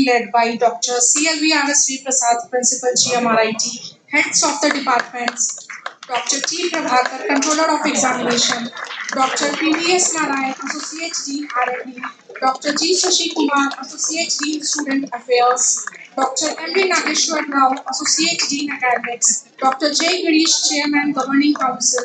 led by Dr. CLVRSV Prasad, Principal GMRIT, Heads of the Departments, Dr. T. Prabhakar, Controller of Examination, Dr. PVS Narayan, Associate Dean R&D, Dr. G. Shashi Kumar, Associate Dean Student Affairs, Dr. M.V. Nageshwar Rao, Associate Dean Academics, Dr. J. Girish, Chairman Governing Council,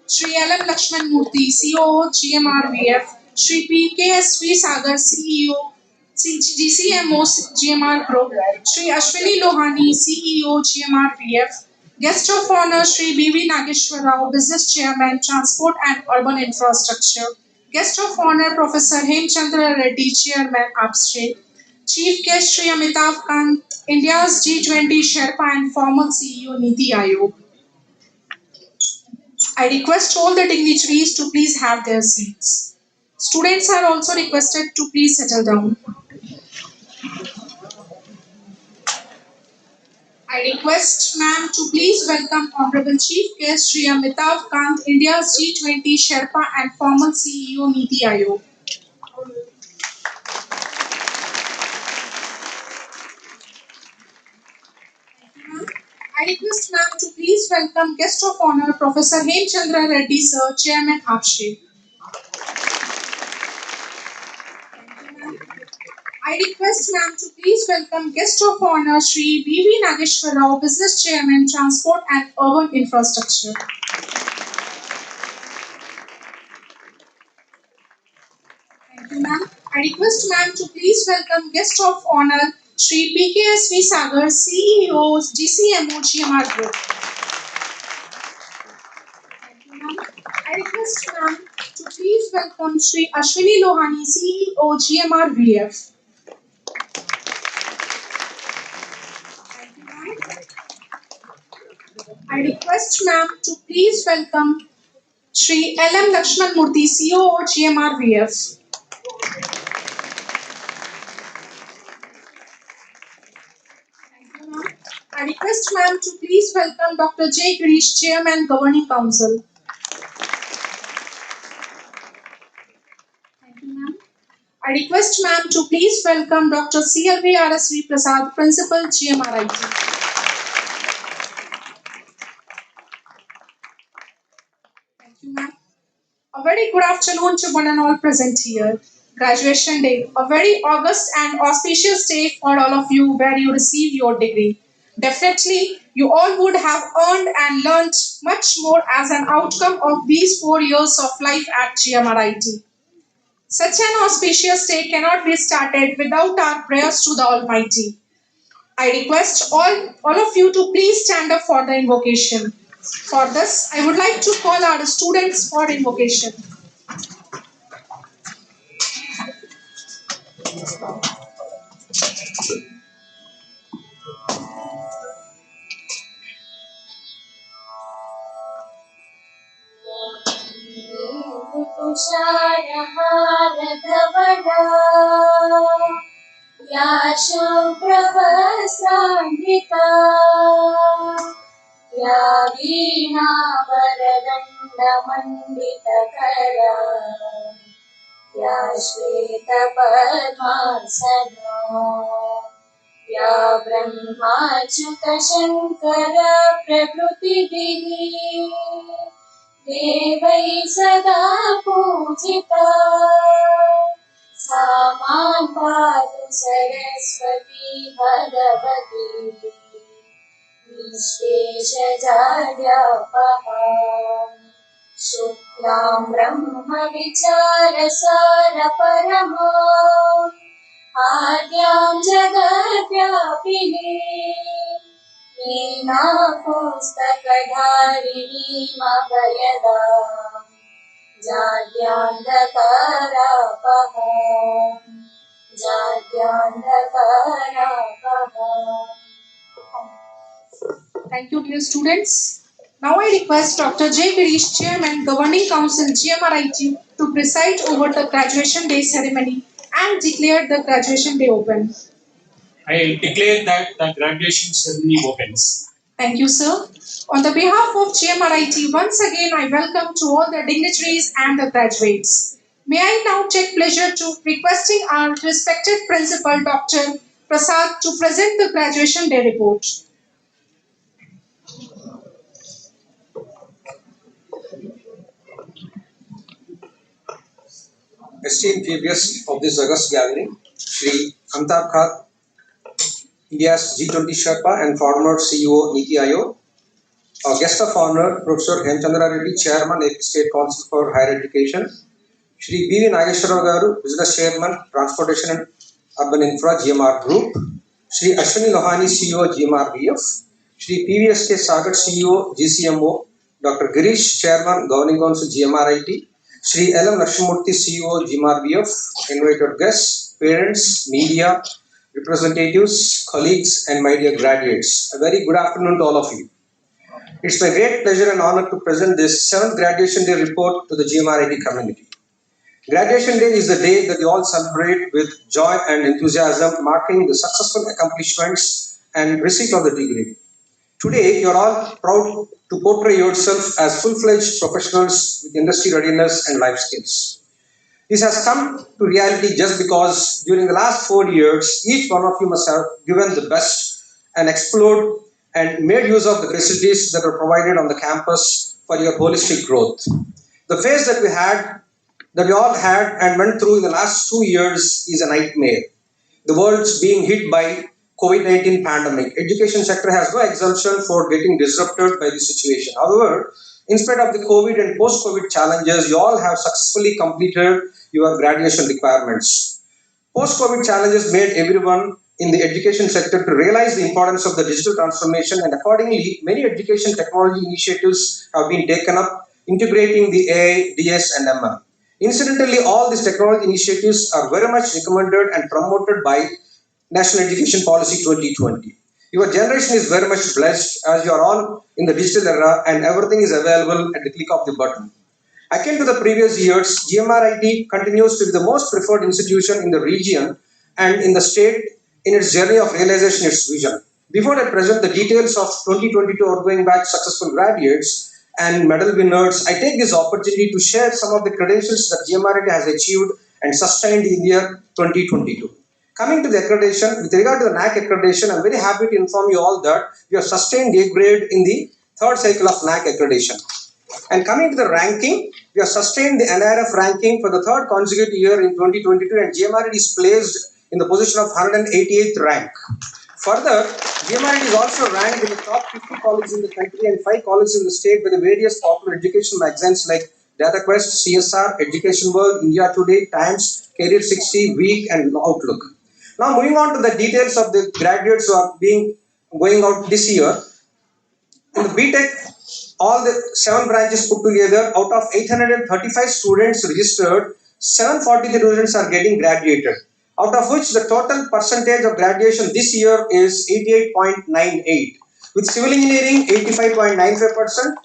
Shri L.M. Lakshman Murthy, COO GMRVF, Shri P.K.S.V. Sagar, CEO GCMO GMR Group, Shri Ashwini Lohani, CEO GMRVF, Guest of Honor Shri B.V. Nageshwar Rao, Business Chairman, Transport and Urban Infrastructure, Guest of Honor Professor Hemchandra Reddy, Chairman, Upstream, Chief Guest Shri Amitav Kant, India's G20 Sherpa and former CEO Niti Aayog. I request all the dignitaries to please have their seats. Students are also requested to please settle down. I request ma'am to please welcome Honorable Chief Guest Shri Amitav Kant, India's G20 Sherpa and former CEO Niti Aayog. I request ma'am to please welcome Guest of Honor Professor Hemchandra Reddy Sir, Chairman Upstream. I request ma'am to please welcome Guest of Honor Shri B.V. Nageshwar Rao, Business Chairman, Transport and Urban Infrastructure. Thank you ma'am. I request ma'am to please welcome Guest of Honor Shri P.K.S.V. Sagar, CEO, GCMO GMR Group. Thank you ma'am. I request ma'am to please welcome Shri Ashwini Lohani, CEO, GMRVF. I request ma'am to please welcome Shri L.M. Lakshman Murthy, COO GMRVF. Thank you, ma'am. I request ma'am to please welcome Dr. J. Girish, Chairman Governing Council. Thank you, ma'am. I request ma'am to please welcome Dr. CLVRSV Prasad, Principal GMRIT. A very good afternoon to one and all present here. Graduation Day, a very august and auspicious day for all of you where you receive your degree. Definitely, you all would have earned and learnt much more as an outcome of these 4 years of life at GMRIT. Such an auspicious day cannot be started without our prayers to the Almighty. I request all of you to please stand up for the invocation. For this, I would like to call our students for invocation. या शुभ्रवस्त्रान्विता या वीणावरदण्डमण्डितकरा या श्वेतपद्मासना या ब्रह्माच्युतशङ्कर प्रभृतिभिः देवैः सदा पूजिता सा मां पातु Saraswati Bhagwati निःशेषजाड्यापहा शुक्लां ब्रह्मविचारसारपरमाम् आद्यां जगद्व्यापिनीं वीणापुस्तकधारिणीमभयदाम् जाड्यान्धकारापहा जाड्यान्धकारापहा. Thank you, dear students. Now I request Dr. J. Girish, Chairman, Governing Council, GMRIT, to preside over the graduation day ceremony and declare the graduation day open. I declare that the graduation ceremony opens. Thank you, sir. On the behalf of GMRIT, once again I welcome to all the dignitaries and the graduates. May I now take pleasure to requesting our respected principal, Dr. Prasad to present the graduation day report. Esteemed previous of this august gathering, Shri Amitabh Khat, India's G20 Sherpa and former CEO Niti Aayog, our guest of honor, Professor Hemchandra Reddy, Chairman, AP State Council for Higher Education, Shri B.V. Nageshwara Garu, Business Chairman, Transportation and Urban Infra, GMR Group, Shri Ashwini Lohani, CEO, GMRBF, Shri P.V.S.K. Sagar, CEO, GCMO, Dr. Girish, Chairman, Governing Council, GMRIT, Shri L.M. Lakshmurthy, CEO, GMRBF, invited guests, parents, media, representatives, colleagues, and my dear graduates. A very good afternoon to all of you. It's my great pleasure and honor to present this 7th Graduation Day report to the GMRIT community. Graduation Day is the day that you all celebrate with joy and enthusiasm, marking the successful accomplishments and receipt of the degree. Today, you are all proud to portray yourself as full-fledged professionals with industry readiness and life skills. This has come to reality just because during the last 4 years, each one of you must have given the best and explored and made use of the facilities that are provided on the campus for your holistic growth. The phase that we all had and went through in the last 2 years is a nightmare. The world's being hit by COVID-19 pandemic. Education sector has no exemption for getting disrupted by the situation. However, in spite of the COVID and post-COVID challenges, you all have successfully completed your graduation requirements. Post-COVID challenges made everyone in the education sector to realize the importance of the digital transformation, and accordingly, many education technology initiatives have been taken up integrating the AI, DS, and ML. Incidentally, all these technology initiatives are very much recommended and promoted by National Education Policy 2020. Your generation is very much blessed as you are all in the digital era and everything is available at the click of the button. Akin to the previous years, GMRIT continues to be the most preferred institution in the region and in the state in its journey of realization its vision. Before I present the details of 2022 outgoing batch successful graduates and medal winners, I take this opportunity to share some of the credentials that GMRIT has achieved and sustained in the year 2022. Coming to the accreditation, with regard to the NAC accreditation, I'm very happy to inform you all that we have sustained A grade in the third cycle of NAC accreditation. And coming to the ranking, we have sustained the NRF ranking for the third consecutive year in 2022, and GMRIT is placed in the position of 188th rank. Further, GMRIT is also ranked in the top 50 colleges in the country and 5 colleges in the state by the various popular education magazines like DataQuest, CSR, Education World, India Today, Times, Career 60, Week, and Outlook. Now, moving on to the details of the graduates who are going out this year. In the BTech, all the 7 branches put together, out of 835 students registered, 743 students are getting graduated. Out of which the total percentage of graduation this year is 88.98. With civil engineering, 85.95%,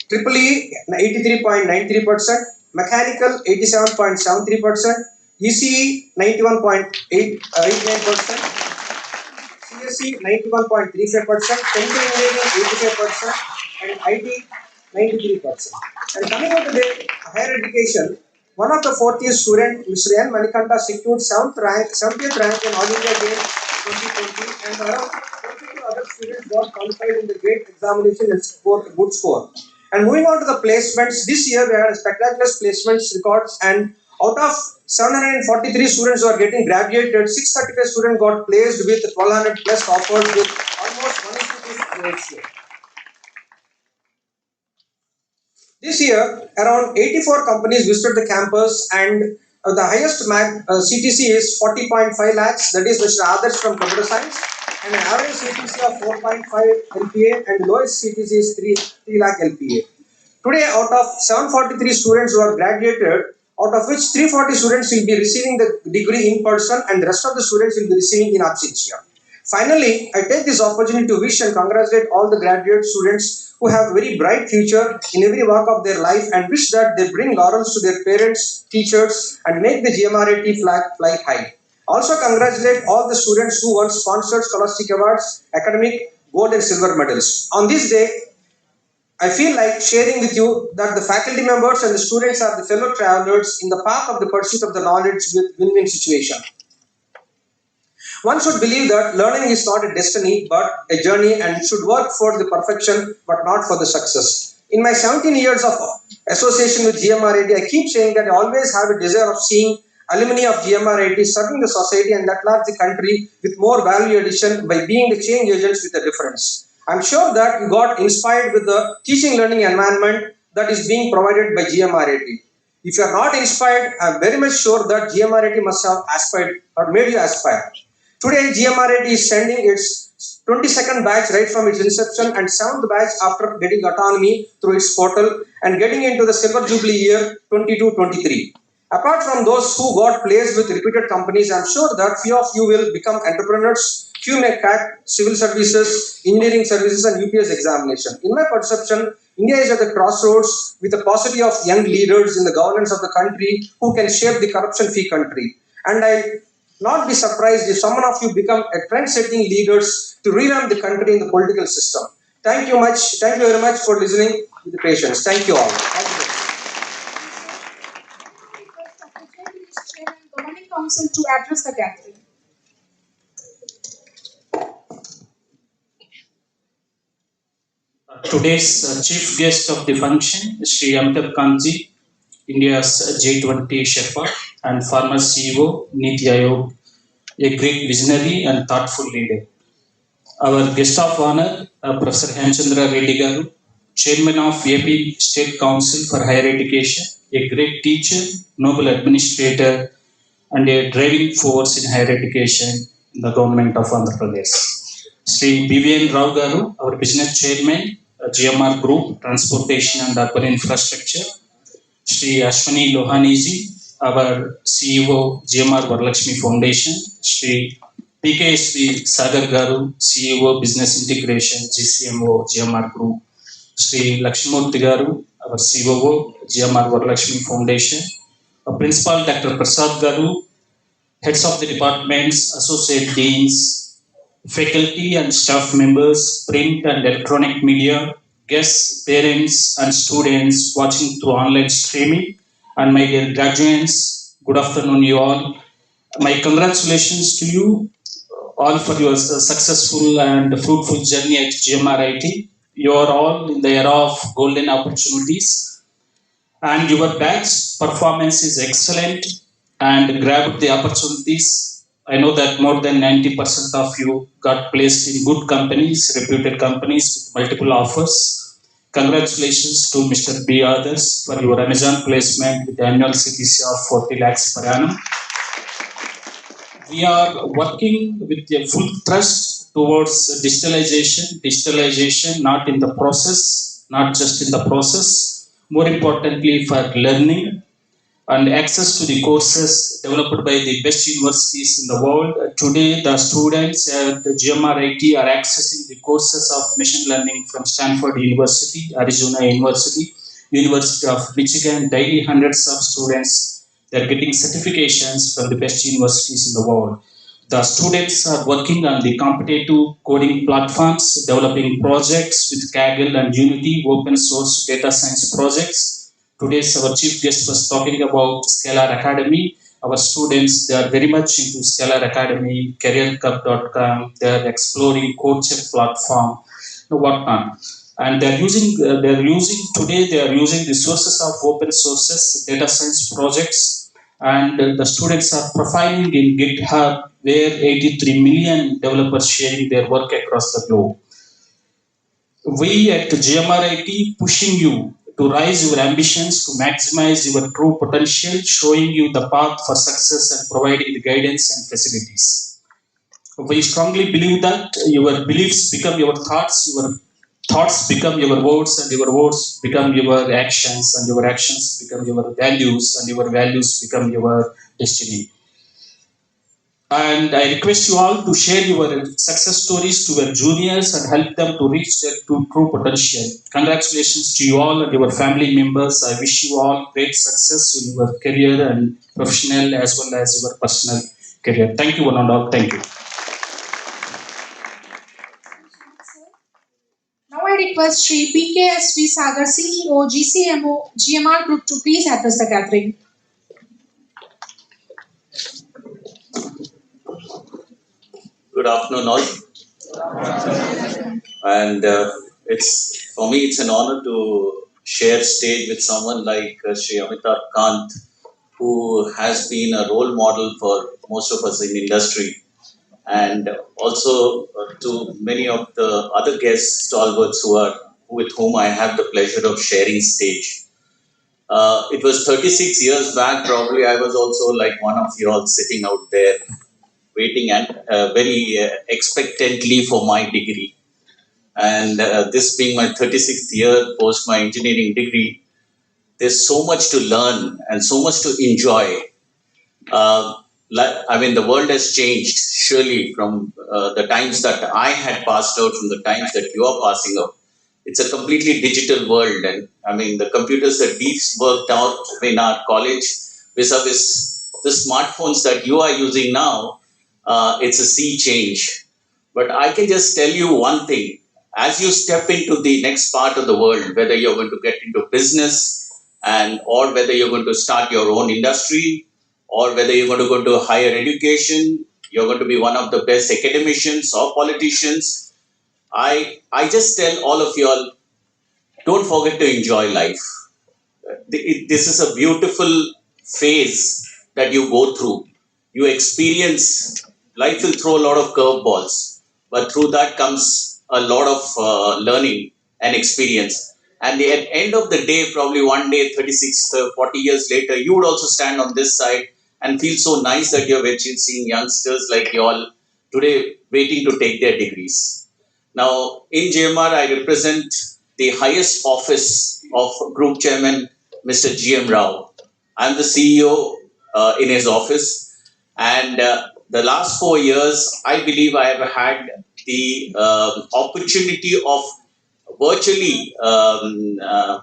Triple E, 83.93%, mechanical, 87.73%, ECE, 91.89%, CSE, 91.35%, chemical engineering, 85%, and IT, 93%. And coming on to the higher education, one of the fourth year student, Mr. N. Manikanta, secured 70th rank in All India Games 2020, and around 22 other students got qualified in the GATE examination and scored a good score. And moving on to the placements, this year we had spectacular placements records, and out of 743 students who are getting graduated, 635 students got placed with 1200 plus offers with almost 1:2 ratio. This year, around 84 companies visited the campus, and the highest CTC is 40.5 lakhs, that is Mr. Adarsh from Computer Science, and an average CTC of 4.5 LPA, and lowest CTC is 3 lakh LPA. Today, out of 743 students who are graduated, out of which 340 students will be receiving the degree in person and the rest of the students will be receiving in absentia. Finally, I take this opportunity to wish and congratulate all the graduate students who have a very bright future in every walk of their life and wish that they bring laurels to their parents, teachers, and make the GMRIT flag fly high. Also congratulate all the students who won sponsored scholastic awards, academic, gold and silver medals. On this day, I feel like sharing with you that the faculty members and the students are the fellow travelers in the path of the pursuit of the knowledge with win-win situation. One should believe that learning is not a destiny but a journey and should work for the perfection but not for the success. In my 17 years of association with GMRIT, I keep saying that I always have a desire of seeing alumni of GMRIT serving the society and at large the country with more value addition by being the change agents with a difference. I'm sure that you got inspired with the teaching learning environment that is being provided by GMRIT. If you are not inspired, I'm very much sure that GMRIT must have aspired or made you aspire. Today, GMRIT is sending its 22nd batch right from its inception and 7th batch after getting autonomy through its portal and getting into the silver jubilee year 22-23. Apart from those who got placed with reputed companies, I'm sure that few of you will become entrepreneurs, few may crack civil services, engineering services and UPS examination. In my perception, India is at the crossroads with a paucity of young leaders in the governance of the country who can shape the corruption-free country. And I not be surprised if some of you become a trend-setting leaders to revamp the country in the political system. Thank you much. Thank you very much for listening with the patience. Thank you all. Thank you. Chairman, Governing Council to address the gathering. Today's chief guest of the function, Sri Amitabh Kantji, India's G20 Sherpa and former CEO, Niti Aayog, a great visionary and thoughtful leader. Our guest of honor, Professor Hemchandra Reddy Garu, Chairman of AP State Council for Higher Education, a great teacher, noble administrator, and a driving force in higher education in the government of Andhra Pradesh. Sri BVN Rao Garu, our business chairman, GMR Group, Transportation and Urban Infrastructure. Sri Ashwani Lohaniji, our CEO, GMR Varalakshmi Foundation. Sri PKSV Sagar Garu, CEO, Business Integration, GCMO, GMR Group. Sri Lakshmurthy Garu, our COO, GMR Varalakshmi Foundation. Principal Dr. Prasad Garu, heads of the departments, associate deans, faculty and staff members, print and electronic media, guests, parents and students watching through online streaming, and my dear graduates, good afternoon you all. My congratulations to you all for your successful and fruitful journey at GMRIT. You are all in the era of golden opportunities and your batch performance is excellent and grabbed the opportunities. I know that more than 90% of you got placed in good companies, reputed companies with multiple offers. Congratulations to Mr. B. Others for your Amazon placement with annual CTC of 40 lakhs per annum. We are working with a full thrust towards digitalization not in the process, not just in the process, more importantly for learning and access to the courses developed by the best universities in the world. Today, the students at the GMRIT are accessing the courses of machine learning from Stanford University, Arizona University, University of Michigan. Daily hundreds of students, they are getting certifications from the best universities in the world. The students are working on the competitive coding platforms, developing projects with Kaggle and Unity, open source data science projects. Today's our chief guest was talking about Scalar Academy. Our students, they are very much into Scalar Academy, careercup.com, they are exploring CodeChef platform, whatnot. And they are using the sources of open sources, data science projects, and the students are profiling in GitHub where 83 million developers sharing their work across the globe. We at GMRIT pushing you to rise your ambitions, to maximize your true potential, showing you the path for success and providing the guidance and facilities. We strongly believe that your beliefs become your thoughts become your words, and your words become your actions, and your actions become your values, and your values become your destiny. And I request you all to share your success stories to your juniors and help them to reach their true potential. Congratulations to you all and your family members. I wish you all great success in your career and professional as well as your personal career. Thank you one and all. Thank you. Now I request Sri PKSV Sagar, CEO, GCMO, GMR Group to please address the gathering. afternoon, all. And it's for me, it's an honor to share stage with someone like Shri Amitabh Kant, who has been a role model for most of us in the industry, and also to many of the other guests, stalwarts with whom I have the pleasure of sharing stage. It was 36 years back, probably I was also like one of you all sitting out there waiting and very expectantly for my degree. And this being my 36th year post my engineering degree, there's so much to learn and so much to enjoy. I mean, the world has changed surely from the times that I had passed out, from the times that you are passing out. It's a completely digital world, and I mean, the computers that we've worked out in our college, vis-a-vis the smartphones that you are using now, it's a sea change. But I can just tell you one thing: as you step into the next part of the world, whether you're going to get into business, and or whether you're going to start your own industry, or whether you're going to go to higher education, you're going to be one of the best academicians or politicians. I just tell all of you all, don't forget to enjoy life. This is a beautiful phase that you go through. You experience, life will throw a lot of curveballs, but through that comes a lot of learning and experience. And at the end of the day, probably one day, 36, 40 years later, you would also stand on this side and feel so nice that you're seeing youngsters like you all today waiting to take their degrees. Now, in GMR, I represent the highest office of Group Chairman, Mr. GM Rao. I'm the CEO in his office. And the last 4 years, I believe I have had the opportunity of virtually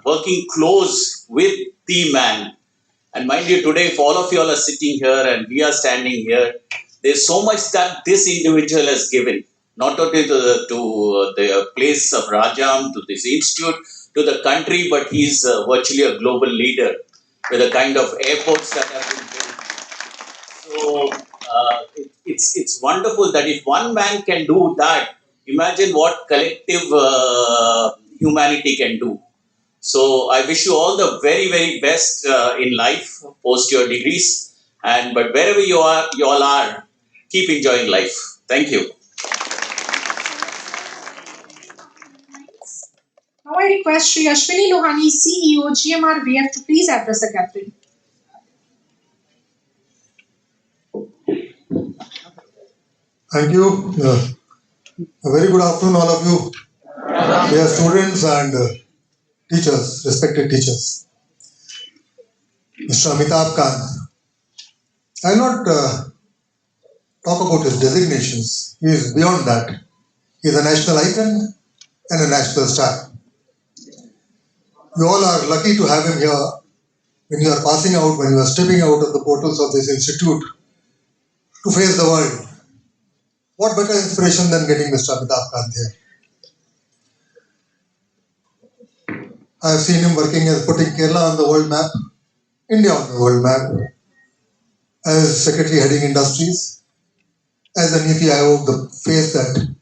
working close with the man. And mind you, today, if all of you all are sitting here and we are standing here, there's so much that this individual has given, not only to the place of Rajam, to this institute, to the country, but he's virtually a global leader with the kind of airports that have been built. So it's wonderful that if one man can do that, imagine what collective humanity can do. So I wish you all the very, very best in life post your degrees. But wherever you all are, keep enjoying life. Thank you. Now I request Shri Ashwini Lohani, CEO, GMRVF, to please address the gathering. Thank you. A very good afternoon, all of you, dear students and teachers, respected teachers. Mr. Amitabh Kant. I will not talk about his designations. He is beyond that. He is a national icon and a national star. You all are lucky to have him here when you are passing out, when you are stepping out of the portals of this institute to face the world. What better inspiration than getting Mr. Amitabh Kant here? I have seen him working as putting Kerala on the world map, India on the world map, as Secretary heading industries, as the Niti Aayog, the face that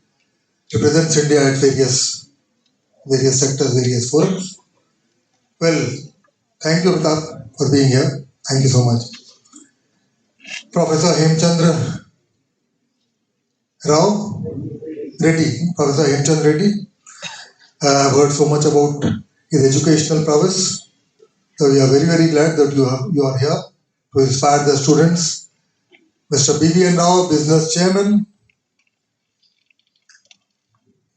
represents India at various sectors, various forums. Well, thank you, Amitabh, for being here. Thank you so much. Professor Hemchandra Rao Reddy, Professor Hemchandra Reddy. I've heard so much about his educational prowess. So we are very, very glad that you are here to inspire the students. Mr. B.V.N. Rao, Business Chairman.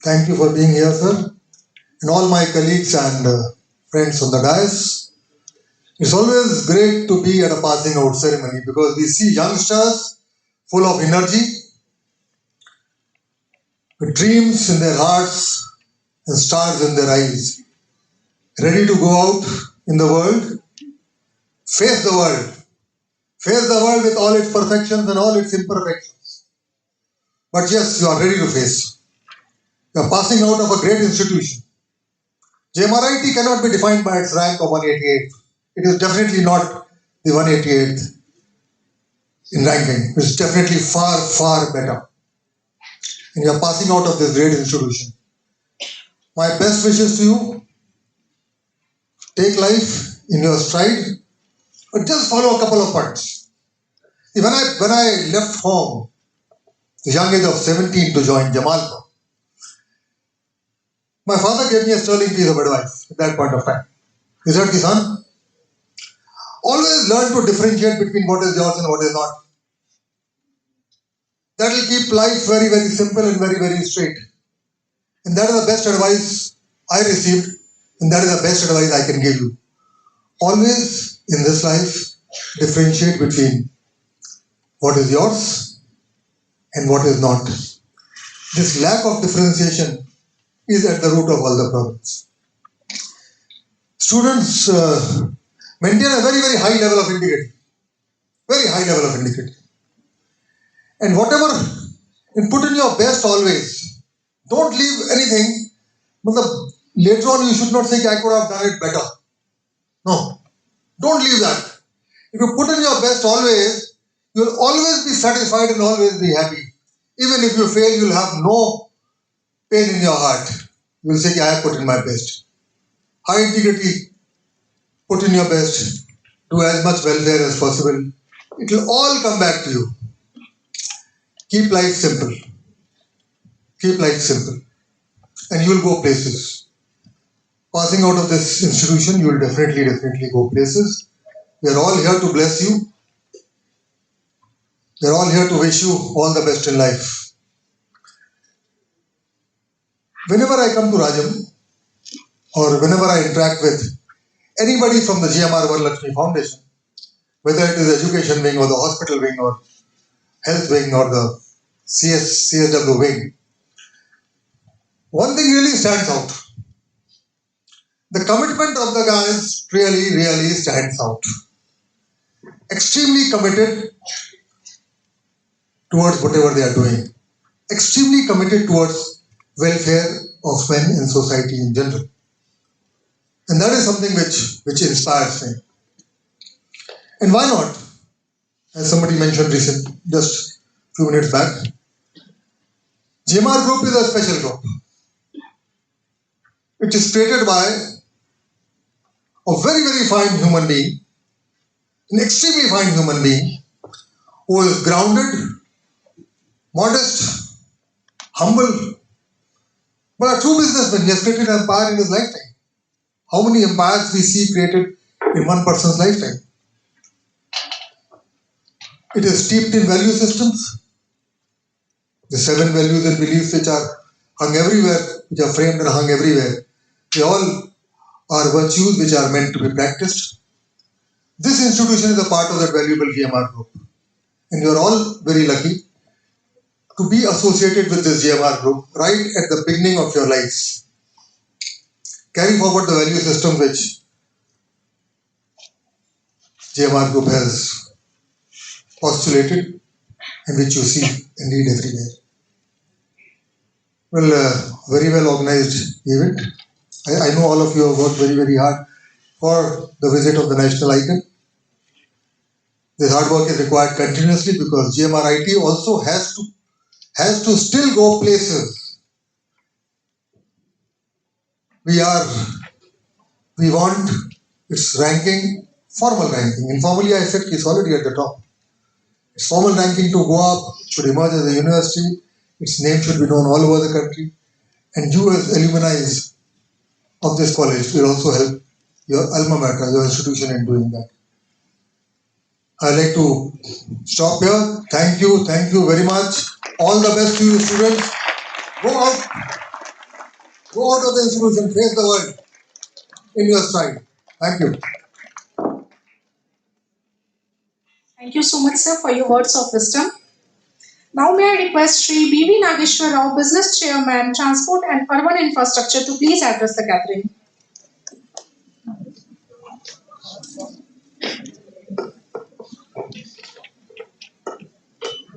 Thank you for being here, sir. And all my colleagues and friends on the dais. It's always great to be at a passing out ceremony because we see youngsters full of energy, with dreams in their hearts and stars in their eyes, ready to go out in the world, face the world with all its perfections and all its imperfections. But yes, you are ready to face. You are passing out of a great institution. GMRIT cannot be defined by its rank of 188. It is definitely not the 188th in ranking. It is definitely far, far better. and you are passing out of this great institution. My best wishes to you. Take life in your stride, but just follow a couple of points. When I left home, the young age of 17 to join Jamalpur, my father gave me a sterling piece of advice at that point of time. He said, son, always learn to differentiate between what is yours and what is not. That will keep life very, very simple and very, very straight. And that is the best advice I received, and that is the best advice I can give you. Always in this life, differentiate between what is yours and what is not. This lack of differentiation is at the root of all the problems. Students maintain a very, very high level of integrity. Very high level of integrity. And whatever, and put in your best always. Don't leave anything. Later on, you should not say, I could have done it better. No. Don't leave that. If you put in your best always, you will always be satisfied and always be happy. Even if you fail, you will have no pain in your heart. You will say, I have put in my best. High integrity, put in your best, do as much welfare as possible. It will all come back to you. Keep life simple. Keep life simple. And you will go places. Passing out of this institution, you will definitely go places. We are all here to bless you. We are all here to wish you all the best in life. Whenever I come to Rajam, or whenever I interact with anybody from the GMR Varalakshmi Foundation, whether it is education wing or the hospital wing or health wing or the CSW wing, one thing really stands out. The commitment of the guys really stands out. Extremely committed towards whatever they are doing. Extremely committed towards welfare of men and society in general. And that is something which inspires me. And why not? As somebody mentioned just a few minutes back, GMR Group is a special group. It is created by a very fine human being, an extremely fine human being, who is grounded, modest, humble, but a true businessman. He has created an empire in his lifetime. How many empires we see created in one person's lifetime? It is steeped in value systems. The 7 values and beliefs which are hung everywhere, which are framed and hung everywhere, they all are virtues which are meant to be practiced. This institution is a part of that valuable GMR group. And you are all very lucky to be associated with this GMR group right at the beginning of your lives. Carry forward the value system which GMR group has postulated and which you see and read everywhere. Well, very well organized event. I know all of you have worked very hard for the visit of the national icon. This hard work is required continuously because GMRIT also has to still go places. We want its ranking, formal ranking. Informally, I said it's already at the top. Its formal ranking to go up, should emerge as a university. Its name should be known all over the country. And you as alumni of this college will also help your alma mater, your institution in doing that. I'd like to stop here. Thank you very much. All the best to you students. Go out of the institution, face the world in your stride. Thank you. Thank you so much, sir, for your words of wisdom. Now may I request Shri B.V. Nageshwar Rao, Business Chairman, Transport and Urban Infrastructure, to please address the gathering.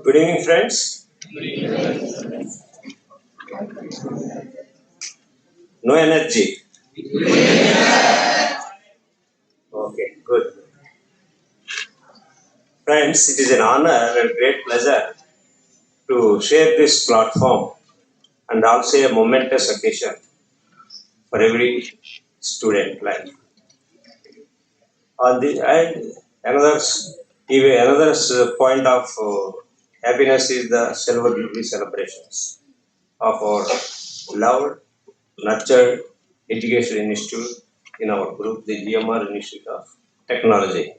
Good evening, friends. No energy. Okay, good. Friends, it is an honor and great pleasure to share this platform and also a momentous occasion for every student life. On the and even another point of happiness is the silver jubilee celebrations of our loved, nurtured education institute in our group, the GMR Institute of Technology.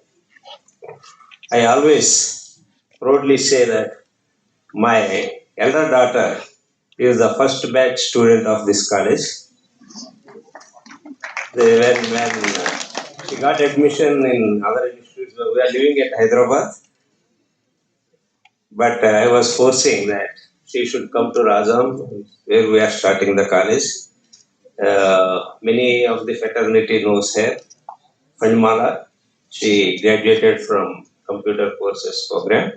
I always proudly say that my elder daughter is the first batch student of this college. When she got admission in other institutes, we are living at Hyderabad, but I was forcing that she should come to Rajam, where we are starting the college. Many of the fraternity knows her. Pandmala, she graduated from computer courses program.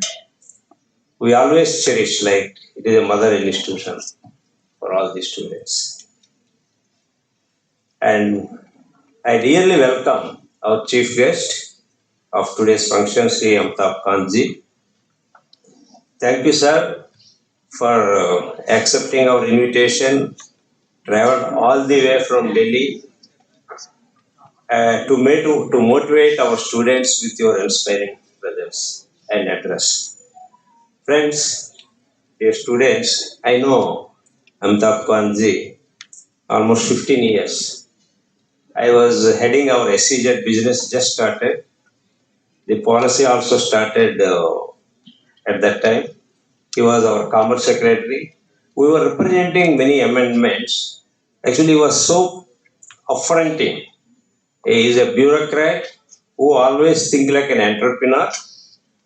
We always cherish like it is a mother institution for all the students. And I dearly welcome our chief guest of today's function, Sri Amitabh Kanji. Thank you, sir, for accepting our invitation, traveled all the way from Delhi to motivate our students with your inspiring presence and address. Friends, dear students, I know Amitabh Kanji almost 15 years. I was heading our SCZ business just started. The policy also started at that time. He was our commerce secretary. We were representing many amendments. Actually, he was so affronting. He is a bureaucrat who always think like an entrepreneur,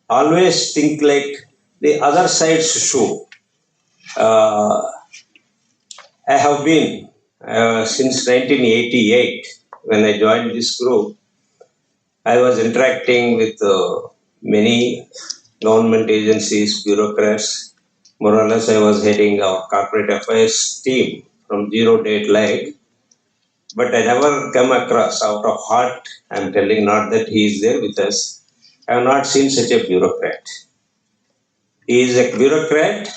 always think like the other side's shoe. I have been since 1988 when I joined this group. I was interacting with many government agencies, bureaucrats. More or less, I was heading our corporate affairs team from zero date like. But I never come across out of heart. I'm telling not that he is there with us. I have not seen such a bureaucrat. He is a bureaucrat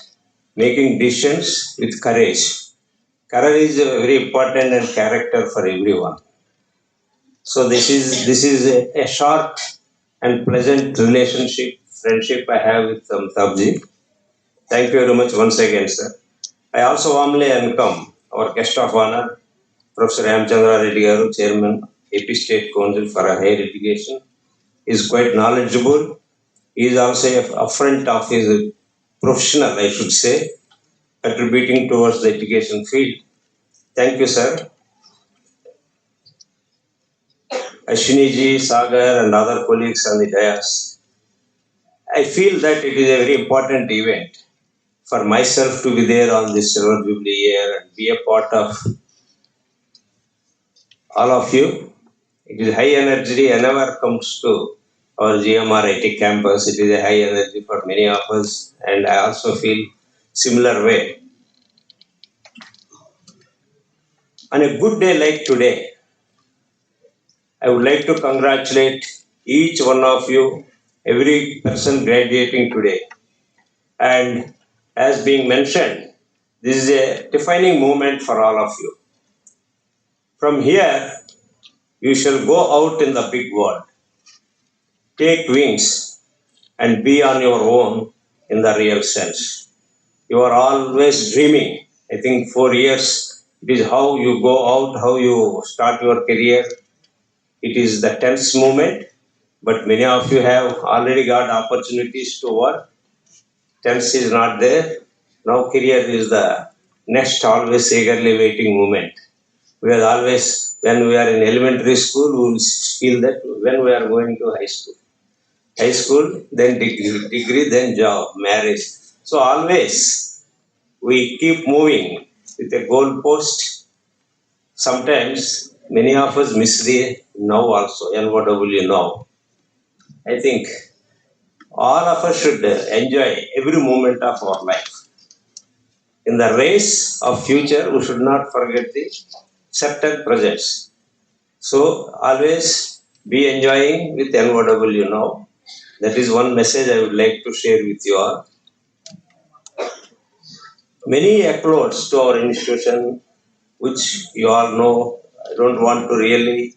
making decisions with courage. Courage is very important and character for everyone. So this is a short and pleasant relationship, friendship I have with Amitabhji. Thank you very much once again, sir. I also warmly welcome our guest of honor, Professor Ramchandra Reddy Garu, Chairman, AP State Council for Higher Education. He is quite knowledgeable. He is also a friend of his professional, I should say, contributing towards the education field. Thank you, sir. Ashwini Sagar, and other colleagues on the dais. I feel that it is a very important event for myself to be there on this Silver Jubilee year and be a part of all of you. It is high energy whenever comes to our GMRIT campus. It is a high energy for many of us, and I also feel similar way. On a good day like today, I would like to congratulate each one of you, every person graduating today. And as being mentioned, this is a defining moment for all of you. From here, you shall go out in the big world, take wings, and be on your own in the real sense. You are always dreaming. I think 4 years, it is how you go out, how you start your career. It is the tense moment, but many of you have already got opportunities to work. Tense is not there. Now career is the next always eagerly waiting moment. We are always, when we are in elementary school, we will feel that when we are going to high school. High school, then degree, then job, marriage. So always we keep moving with a goal post. Sometimes many of us miss the now also, NOW now. I think all of us should enjoy every moment of our life. In the race of future, we should not forget the certain presents. So always be enjoying with NOW now. That is one message I would like to share with you all. many accolades to our institution, which you all know. I don't want to really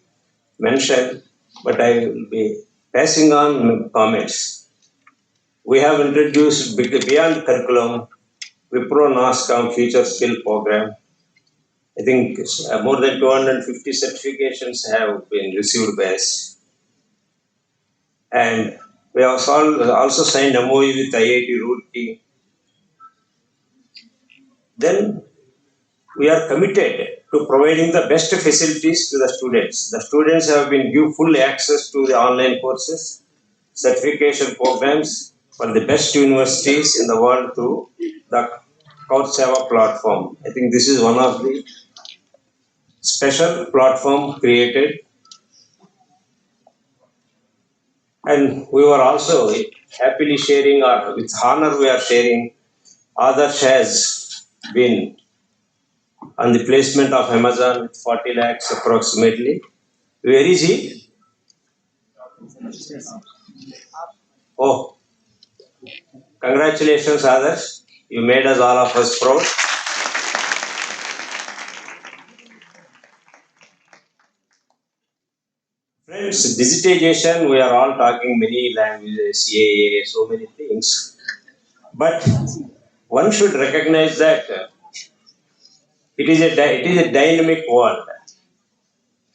mention, but I will be passing on comments. We have introduced beyond curriculum, Wipro NASCOM Future Skill Program. I think more than 250 certifications have been received by us. And we have also signed MOU with IIT Roorkee. Then we are committed to providing the best facilities to the students. The students have been given full access to the online courses, certification programs for the best universities in the world through the Coursera platform. I think this is one of the special platform created, and we were also happily sharing, or with honor we are sharing, Adarsh has been on the placement of Amazon with 40 lakhs approximately. Where is he? Oh, congratulations, Adarsh. You made us all of us proud. Friends, digitization, we are all talking many languages, AI, so many things. But one should recognize that it is a dynamic world.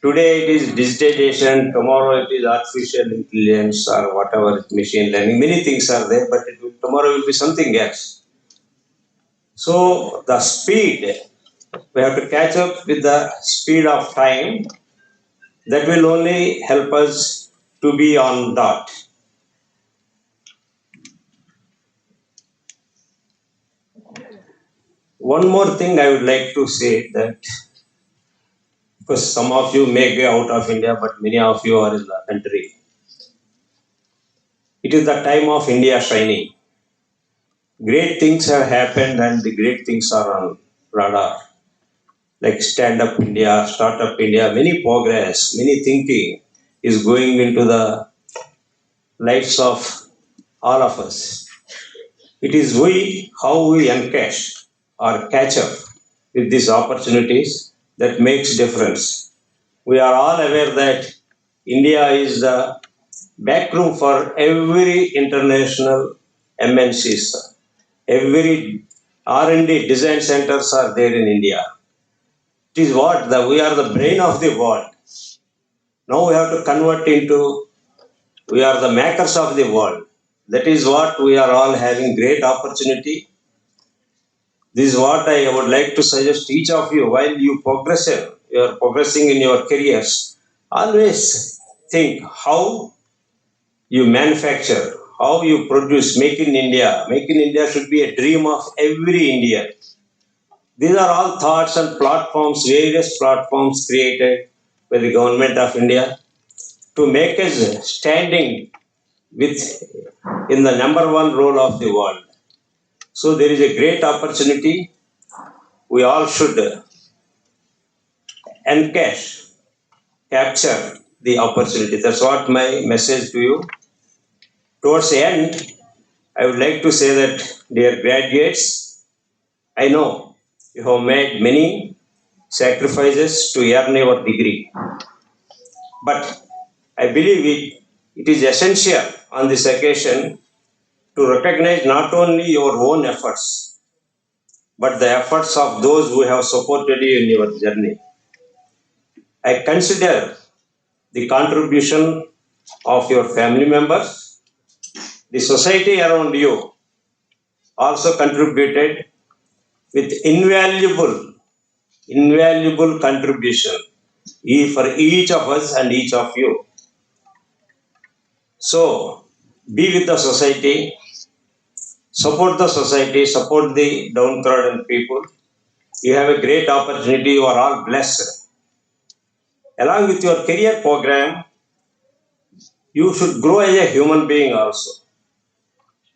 Today it is digitization, tomorrow it is artificial intelligence or whatever, machine learning. Many things are there, but tomorrow will be something else. So the speed, we have to catch up with the speed of time. That will only help us to be on dot. One more thing I would like to say, that because some of you may be out of India, but many of you are in the country. It is the time of India shining. Great things have happened and the great things are on radar. Like Stand Up India, Startup India, many progress, many thinking is going into the lives of all of us. It is how we encash or catch up with these opportunities that makes difference. We are all aware that India is the backroom for every international MNCs. Every R&D design centers are there in India. It is we are the brain of the world. Now we have to convert into, we are the makers of the world. That is what we are all having great opportunity. This is what I would like to suggest each of you while you are progressing in your careers. Always think how you manufacture, how you produce, make in India. Make in India should be a dream of every Indian. These are all thoughts and platforms, various platforms created by the government of India to make us standing with in the number one role of the world. So there is a great opportunity. We all should capture the opportunity. That's what my message to you. Towards the end, I would like to say that, dear graduates, I know you have made many sacrifices to earn your degree. But I believe it is essential on this occasion to recognize not only your own efforts, but the efforts of those who have supported you in your journey. I consider the contribution of your family members, the society around you also contributed with invaluable contribution for each of us and each of you. So, be with the society, support the society, support the downtrodden people. You have a great opportunity, you are all blessed. Along with your career program, you should grow as a human being also.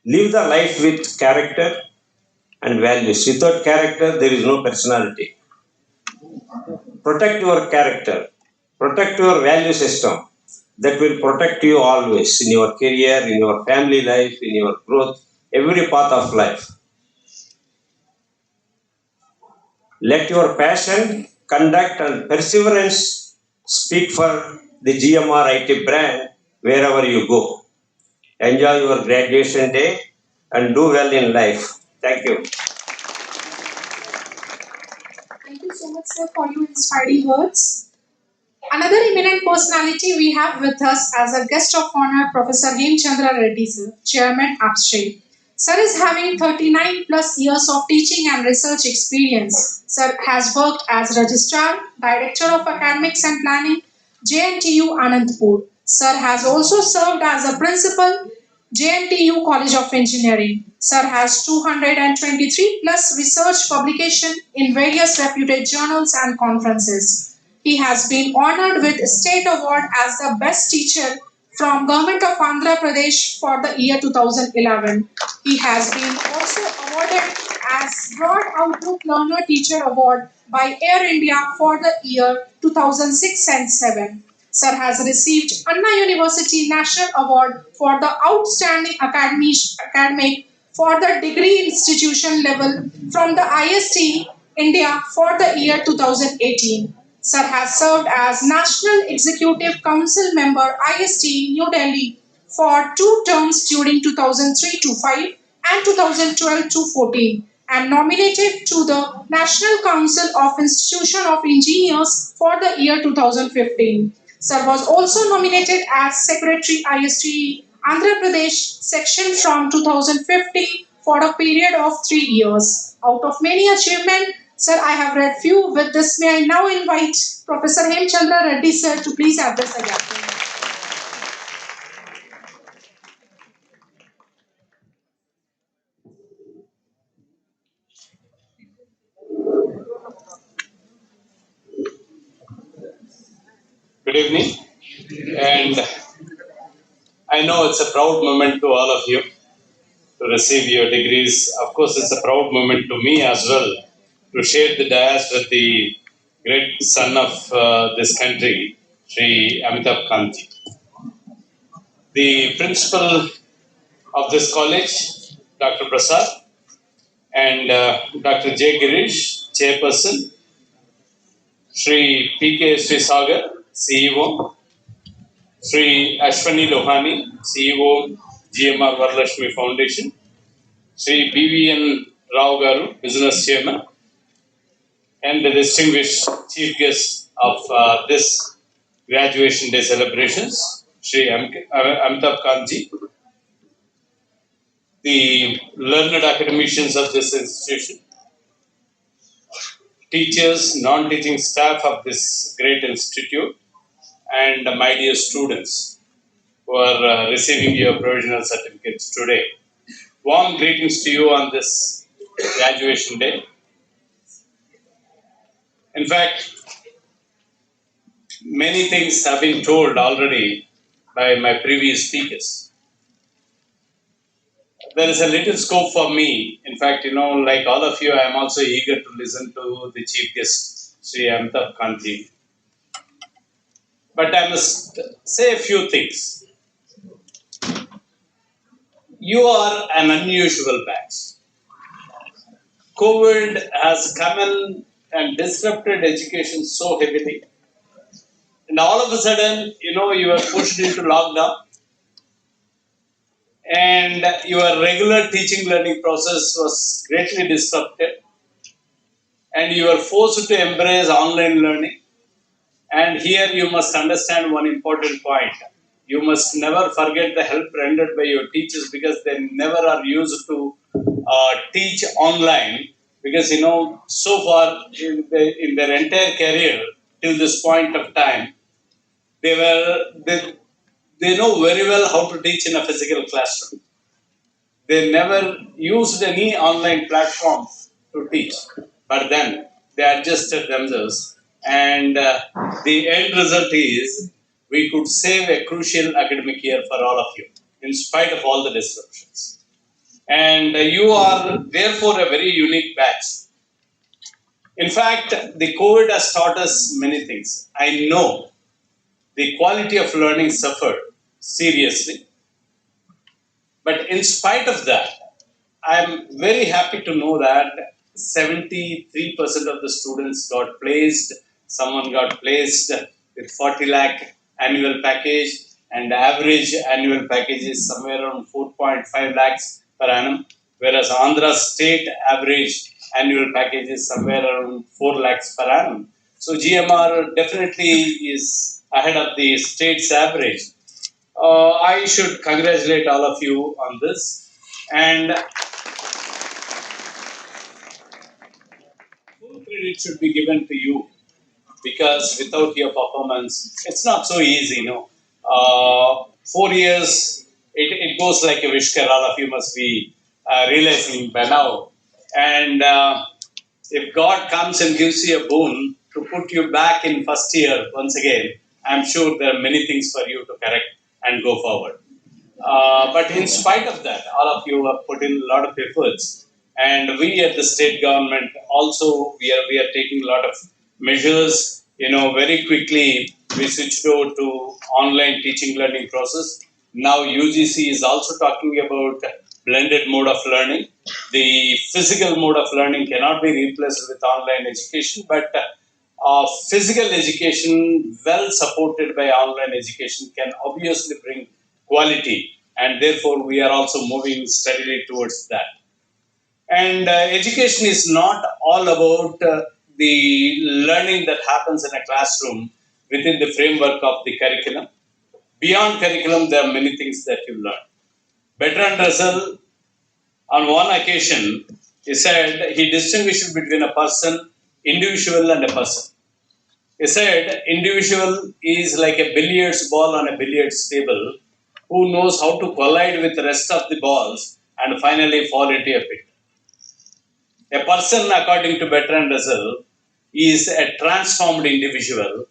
Live the life with character and values. Without character, there is no personality. Protect your character, protect your value system. That will protect you always in your career, in your family life, in your growth, every path of life. Let your passion, conduct, and perseverance speak for the GMRIT brand wherever you go. Enjoy your graduation day and do well in life. Thank you. Thank you so much, sir, for your inspiring words. Another eminent personality we have with us as a guest of honor, Professor Hemchandra Reddy, sir, Chairman, Upstream. Sir is having 39 plus years of teaching and research experience. Sir has worked as Registrar, Director of Academics and Planning, JNTU Anandpur. Sir has also served as a Principal, JNTU College of Engineering. Sir has 223 plus research publication in various reputed journals and conferences. He has been honored with State Award as the Best Teacher from Government of Andhra Pradesh for the year 2011. He has been also awarded as Broad Outlook Learner Teacher Award by Air India for the year 2006 and 7. Sir has received Anna University National Award for the Outstanding Academic for the degree institution level from the IST India for the year 2018. Sir has served as National Executive Council member IST New Delhi for 2 terms during 2003 to 5 and 2012 to 14 and nominated to the National Council of Institution of Engineers for the year 2015. Sir was also nominated as Secretary IST Andhra Pradesh section from 2015 for a period of 3 years. Out of many achievements, sir, I have read few. With this, may I now invite Professor Hemchandra Reddy, sir, to please address the gathering. Good evening, and I know it's a proud moment to all of you to receive your degrees. Of course, it's a proud moment to me as well to share the dais with the great son of this country, Sri Amitabh Kanti. The principal of this college, Dr. Prasad, and Dr. J. Girish, chairperson, Sri P.K. Sri Sagar, CEO, Sri Ashwani Lohani, CEO, GMR Varalakshmi Foundation, Sri B.V.N. Rao Garu, business chairman, and the distinguished chief guest of this graduation day celebrations, Sri Amitabh Kanji, the learned academicians of this institution, teachers, non-teaching staff of this great institute, and my dear students who are receiving your provisional certificates today. Warm greetings to you on this graduation day. In fact, many things have been told already by my previous speakers. There is a little scope for me. In fact, like all of you, I am also eager to listen to the chief guest, Sri Amitabh Kanti. But I must say a few things. You are an unusual batch. COVID has come in and disrupted education so heavily. And all of a sudden, you are pushed into lockdown and your regular teaching learning process was greatly disrupted and you are forced to embrace online learning. And here you must understand one important point. You must never forget the help rendered by your teachers because they never are used to teach online because so far in their entire career till this point of time they know very well how to teach in a physical classroom. They never used any online platform to teach, but then they adjusted themselves, and the end result is we could save a crucial academic year for all of you, in spite of all the disruptions. And you are therefore a very unique batch. In fact, the COVID has taught us many things. I know the quality of learning suffered seriously, but in spite of that, I am very happy to know that 73% of the students got placed. Someone got placed with 40 lakh annual package, and the average annual package is somewhere around 4.5 lakhs per annum, whereas Andhra state average annual package is somewhere around 4 lakhs per annum. So GMR definitely is ahead of the state's average. I should congratulate all of you on this, and full credit should be given to you, because without your performance, it's not so easy. 4 years, it goes like a whisker. All of you must be realizing by now. And if God comes and gives you a boon to put you back in first year once again, I'm sure there are many things for you to correct and go forward. But in spite of that, all of you have put in a lot of efforts, and we at the state government also we are taking a lot of measures. Very quickly we switched over to online teaching learning process. Now UGC is also talking about blended mode of learning. The physical mode of learning cannot be replaced with online education, but physical education, well supported by online education, can obviously bring quality, and therefore we are also moving steadily towards that. And education is not all about the learning that happens in a classroom within the framework of the curriculum. Beyond curriculum, there are many things that you learn. Bertrand Russell, on one occasion, he said he distinguished between a person, individual, and a person. He said individual is like a billiards ball on a billiards table who knows how to collide with the rest of the balls and finally fall into a pit. A person, according to Bertrand Russell, is a transformed individual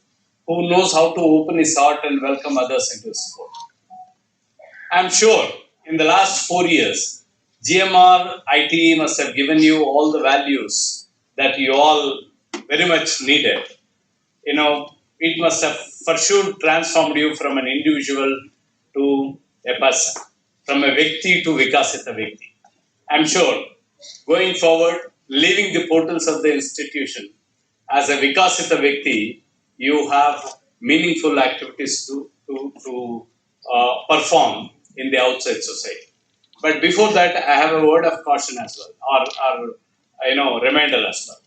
who knows how to open his heart and welcome others into his sport. I'm sure in the last 4 years, GMR IT must have given you all the values that you all very much needed. It must have for sure transformed you from an individual to a person, from a Vyakti to Vikasita Vyakti. I'm sure going forward, leaving the portals of the institution, as a Vikasita Vyakti, you have meaningful activities to perform in the outside society. But before that, I have a word of caution as well, or reminder as well.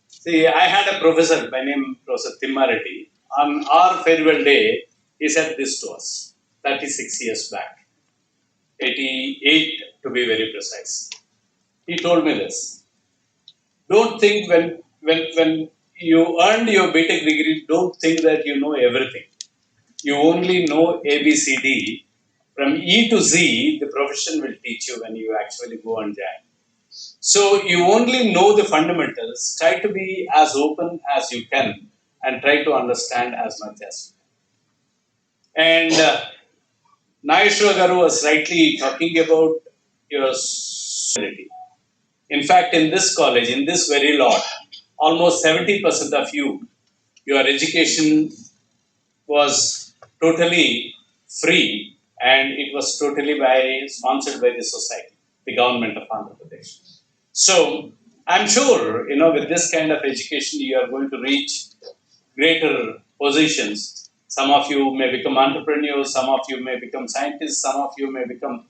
See, I had a professor by name Professor Timmareddy. On our farewell day, he said this to us 36 years back, 88 to be very precise. He told me this. Don't think when you earned your BTech degree, don't think that you know everything. You only know ABCD. From E to Z, the profession will teach you when you actually go and join. So you only know the fundamentals. Try to be as open as you can and try to understand as much as you can. And Nageshwar Garu was rightly talking about your society. In fact, in this college, in this very lot, almost 70% of you, your education was totally free, and it was totally sponsored by the society, the government of Andhra Pradesh. So I'm sure, with this kind of education, you are going to reach greater positions. Some of you may become entrepreneurs, some of you may become scientists, some of you may become,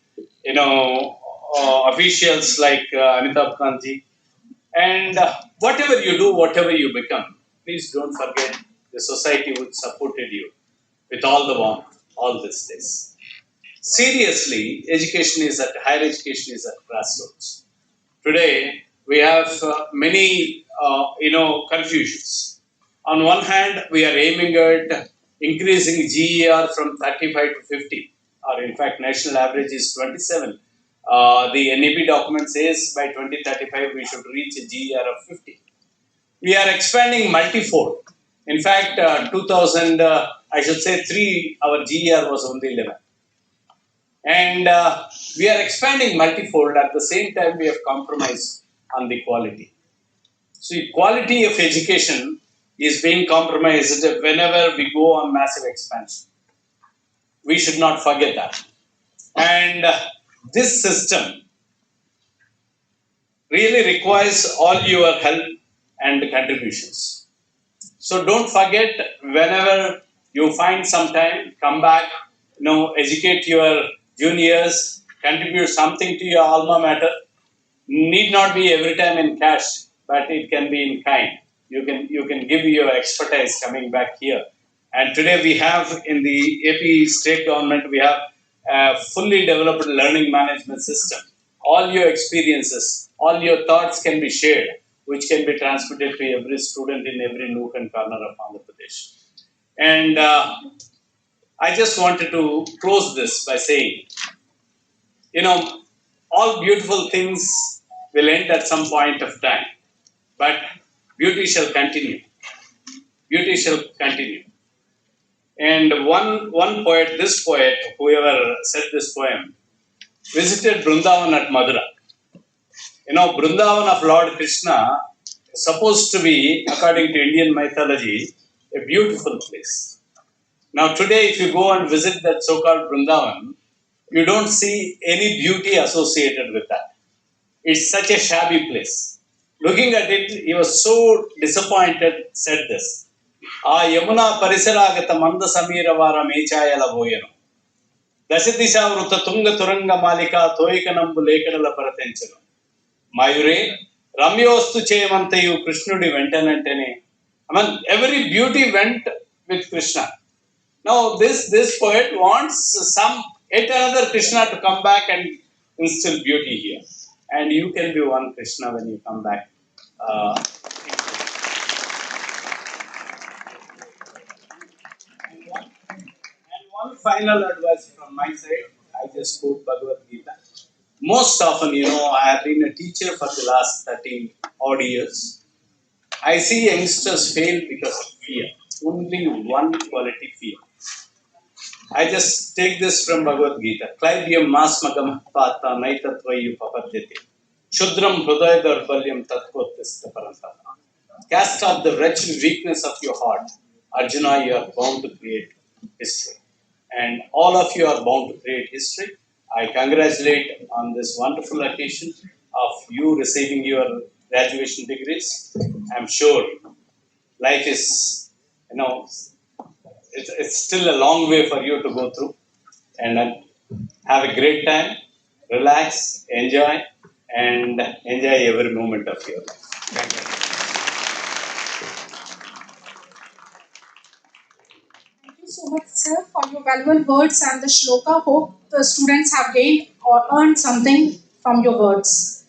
officials like Amitabh Kanji. And whatever you do, whatever you become, please don't forget the society which supported you with all the warmth all these days. Seriously, higher education is at crossroads. Today, we have many, confusions. On one hand, we are aiming at increasing GER from 35 to 50, or in fact, national average is 27. The NEP document says by 2035 we should reach a GER of 50. We are expanding multifold. In fact, 2000, I should say 3, our GER was only 11. And we are expanding multifold. At the same time, we have compromised on the quality. So, quality of education is being compromised whenever we go on massive expansion. We should not forget that. And this system really requires all your help and contributions. So don't forget, whenever you find some time, come back, educate your juniors, contribute something to your alma mater. Need not be every time in cash, but it can be in kind. You can give your expertise coming back here. And today we have in the AP state government, we have a fully developed learning management system. All your experiences, all your thoughts can be shared, which can be transmitted to every student in every nook and corner of Andhra Pradesh. And I just wanted to close this by saying, all beautiful things will end at some point of time, but beauty shall continue. Beauty shall continue. And one poet, this poet, whoever said this poem, visited Brindavan at Madura. Brindavan of Lord Krishna is supposed to be, according to Indian mythology, a beautiful place. Now today, if you go and visit that so-called Brindavan, you don't see any beauty associated with that. It's such a shabby place. Looking at it, he was so disappointed, said this. "Ah Yamuna Parisaragata Manda Samiravara Mechayala Boyano. Dasidisha Vruta Tunga Turanga Malika Toikanambu Lekadala Paratenchano. Mayure, Ramyostu Chemantayu Krishnudi Ventanantene." I mean, every beauty went with Krishna. Now, this poet wants yet another Krishna to come back and instill beauty here. And you can be one Krishna when you come back. And one final advice from my side, I just quote Bhagavad Gita. Most often, I have been a teacher for the last 13 odd years. I see youngsters fail because of fear. Only one quality, fear. I just take this from Bhagavad Gita. Klaibyam masmagam pata naitatvayu papadyate. Shudram hridaya darbalyam tatkotista parantapa. Cast off the wretched weakness of your heart. Arjuna, you are bound to create history. And all of you are bound to create history. I congratulate on this wonderful occasion of you receiving your graduation degrees. I'm sure life is, it's still a long way for you to go through. And have a great time, relax, enjoy every moment of your life. Thank you. Thank you so much, sir, for your valuable words and the shloka. Hope the students have gained or earned something from your words.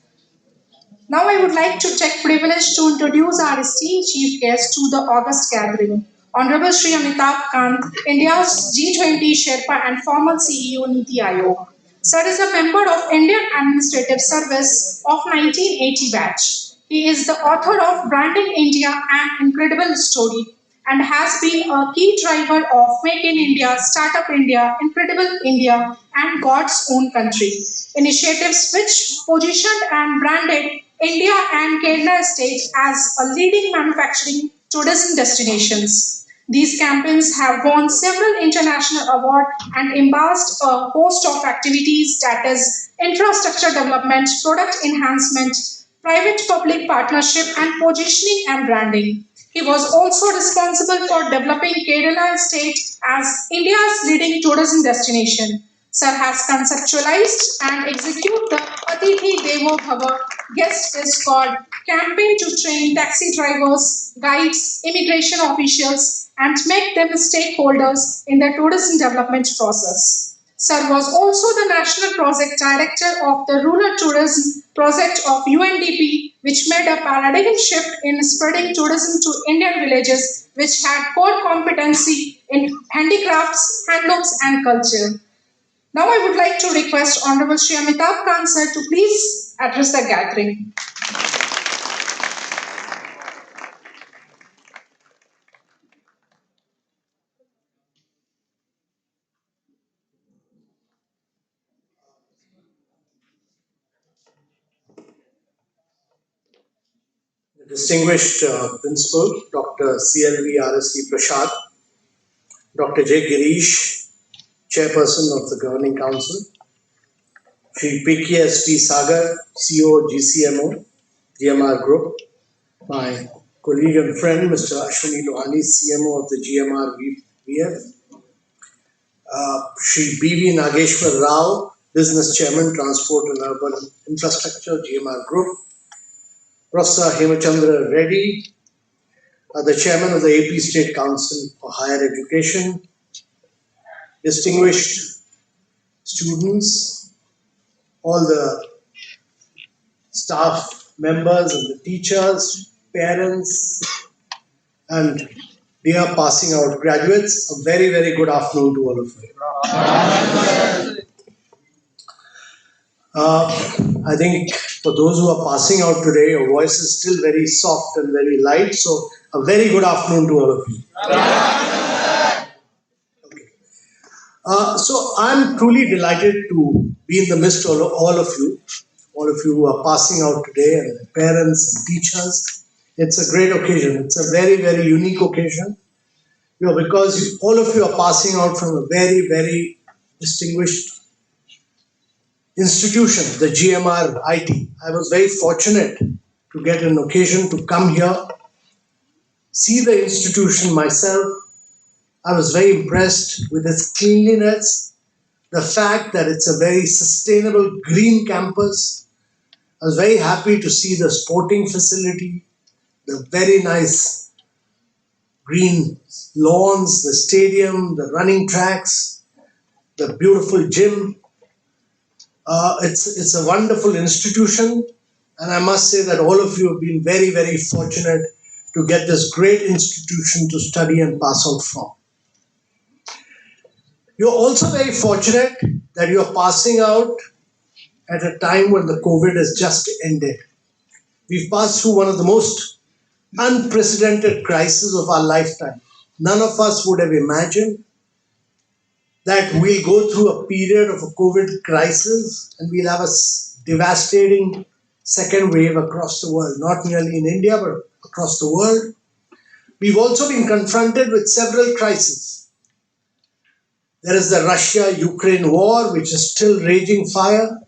Now I would like to take privilege to introduce our esteemed chief guest to the August gathering. Honorable Shri Amitabh Kant, India's G20 Sherpa and former CEO Niti Aayog. Sir is a member of Indian Administrative Service of 1980 batch. He is the author of Branding India, an Incredible Story, and has been a key driver of Make in India, Startup India, Incredible India, and God's Own Country initiatives which positioned and branded India and Kerala states as a leading manufacturing tourism destinations. These campaigns have won several international awards and embraced a host of activities, that is, infrastructure development, product enhancement, private-public partnership, and positioning and branding. He was also responsible for developing Kerala state as India's leading tourism destination. Sir has conceptualized and executed the Atithi Devo Bhava guest is called campaign to train taxi drivers, guides, immigration officials, and make them stakeholders in the tourism development process. Sir was also the National Project Director of the Rural Tourism Project of UNDP, which made a paradigm shift in spreading tourism to Indian villages, which had core competency in handicrafts, handlooms, and culture. Now I would like to request Honorable Shri Amitabh Kant sir to please address the gathering. Distinguished Principal, Dr. CLV RSV Prasad, Dr. J. Girish, Chairperson of the Governing Council, Shri PKSP Sagar, CEO GCMO, GMR Group, my colleague and friend, Mr. Ashwini Lohani, CMO of the GMRIT, Shri B.V. Nageshwar Rao, Business Chairman, Transport and Urban Infrastructure, GMR Group, Professor Hemachandra Reddy, the Chairman of the AP State Council for Higher Education, distinguished students, all the staff members and the teachers, parents, and dear passing out graduates, a very, very good afternoon to all of you. I think for those who are passing out today, your voice is still very soft and very light, so a very good afternoon to all of you. So I'm truly delighted to be in the midst of all of you who are passing out today, and their parents and teachers. It's a great occasion. It's a very, very unique occasion. Because all of you are passing out from a very, very distinguished institution, the GMRIT. I was very fortunate to get an occasion to come here, see the institution myself. I was very impressed with its cleanliness, the fact that it's a very sustainable green campus. I was very happy to see the sporting facility, the very nice green lawns, the stadium, the running tracks, the beautiful gym. It's a wonderful institution, and I must say that all of you have been very, very fortunate to get this great institution to study and pass out from. You're also very fortunate that you're passing out at a time when the COVID has just ended. We've passed through one of the most unprecedented crises of our lifetime. None of us would have imagined that we'll go through a period of a COVID crisis and we'll have a devastating second wave across the world, not merely in India, but across the world. We've also been confronted with several crises. There is the Russia-Ukraine war, which is still raging fire.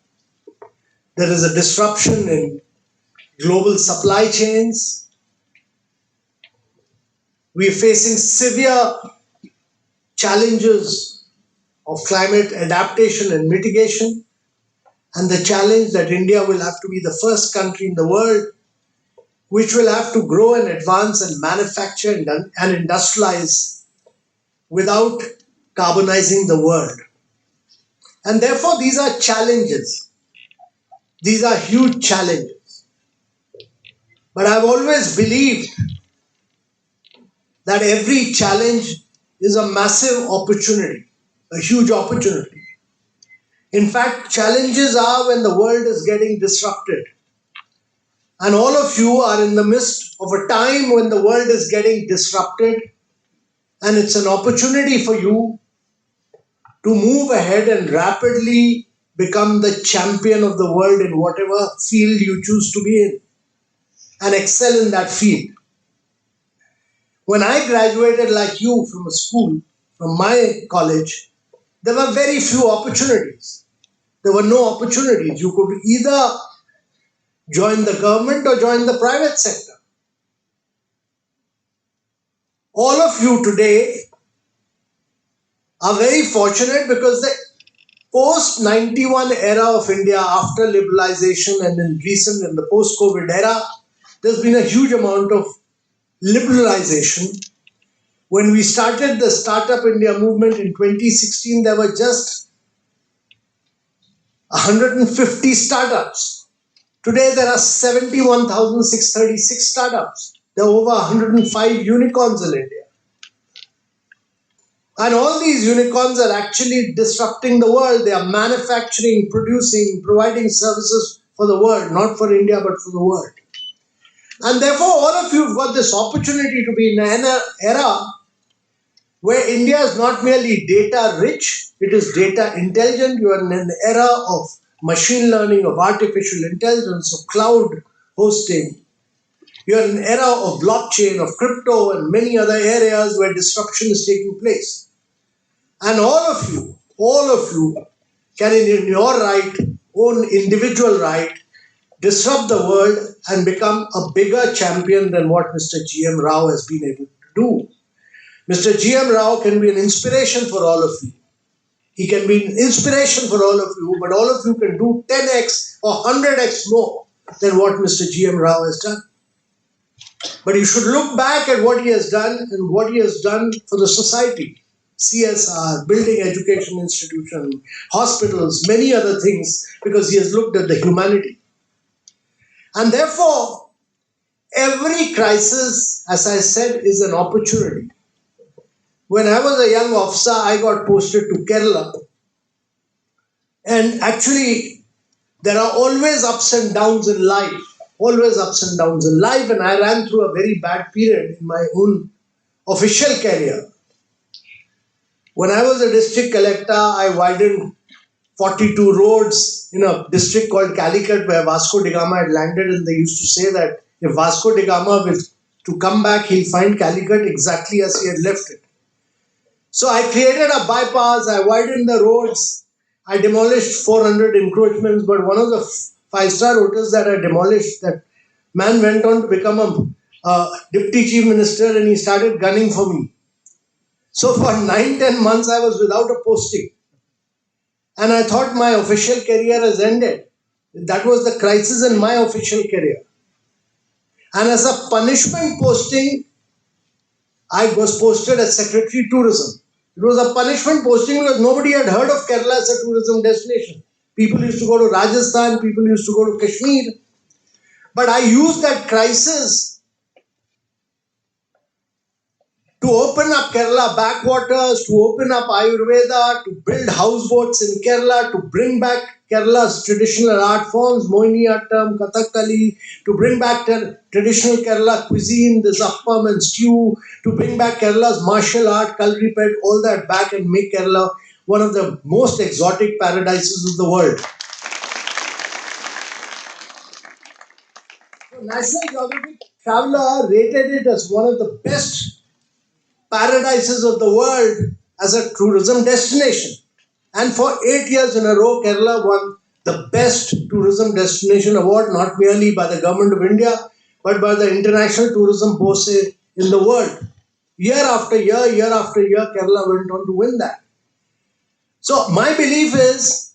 There is a disruption in global supply chains. We are facing severe challenges of climate adaptation and mitigation, and the challenge that India will have to be the first country in the world which will have to grow and advance and manufacture and industrialize without carbonizing the world. And therefore, these are challenges. These are huge challenges. But I've always believed that every challenge is a massive opportunity, a huge opportunity. In fact, challenges are when the world is getting disrupted. And all of you are in the midst of a time when the world is getting disrupted, and it's an opportunity for you to move ahead and rapidly become the champion of the world in whatever field you choose to be in and excel in that field. When I graduated like you from a school, from my college, there were very few opportunities. There were no opportunities. You could either join the government or join the private sector. All of you today are very fortunate because the post-91 era of India, after liberalization and in the post-COVID era, there's been a huge amount of liberalization. When we started the Startup India movement in 2016, there were just 150 startups. Today, there are 71,636 startups. There are over 105 unicorns in India. And all these unicorns are actually disrupting the world. They are manufacturing, producing, providing services for the world, not for India, but for the world. And therefore, all of you have got this opportunity to be in an era where India is not merely data rich, it is data intelligent. You are in an era of machine learning, of artificial intelligence, of cloud hosting. You are in an era of blockchain, of crypto, and many other areas where disruption is taking place. And all of you can in your right, own individual right, disrupt the world and become a bigger champion than what Mr. GM Rao has been able to do. Mr. GM Rao can be an inspiration for all of you. He can be an inspiration for all of you, but all of you can do 10x or 100x more than what Mr. GM Rao has done. But you should look back at what he has done and what he has done for the society. CSR, building education institutions, hospitals, many other things, because he has looked at the humanity. And therefore, every crisis, as I said, is an opportunity. When I was a young officer, I got posted to Kerala. And actually, there are always ups and downs in life, always ups and downs in life. And I ran through a very bad period in my own official career. When I was a district collector, I widened 42 roads in a district called Calicut where Vasco da Gama had landed, and they used to say that if Vasco da Gama was to come back, he'll find Calicut exactly as he had left it. So I created a bypass, I widened the roads, I demolished 400 encroachments, but one of the five-star hotels that I demolished, that man went on to become a deputy chief minister, and he started gunning for me. So for 9-10 months, I was without a posting. And I thought my official career has ended. That was the crisis in my official career. And as a punishment posting, I was posted as Secretary Tourism. It was a punishment posting because nobody had heard of Kerala as a tourism destination. People used to go to Rajasthan, people used to go to Kashmir. But I used that crisis to open up Kerala backwaters, to open up Ayurveda, to build houseboats in Kerala, to bring back Kerala's traditional art forms, Mohiniyattam, Kathakali, to bring back traditional Kerala cuisine, the appam and stew, to bring back Kerala's martial art, Kalripet, all that back and make Kerala one of the most exotic paradises of the world. So National Geographic Traveler rated it as one of the best paradises of the world as a tourism destination. And for 8 years in a row, Kerala won the best tourism destination award, not merely by the government of India, but by the International Tourism Board in the world. Year after year, Kerala went on to win that. So my belief is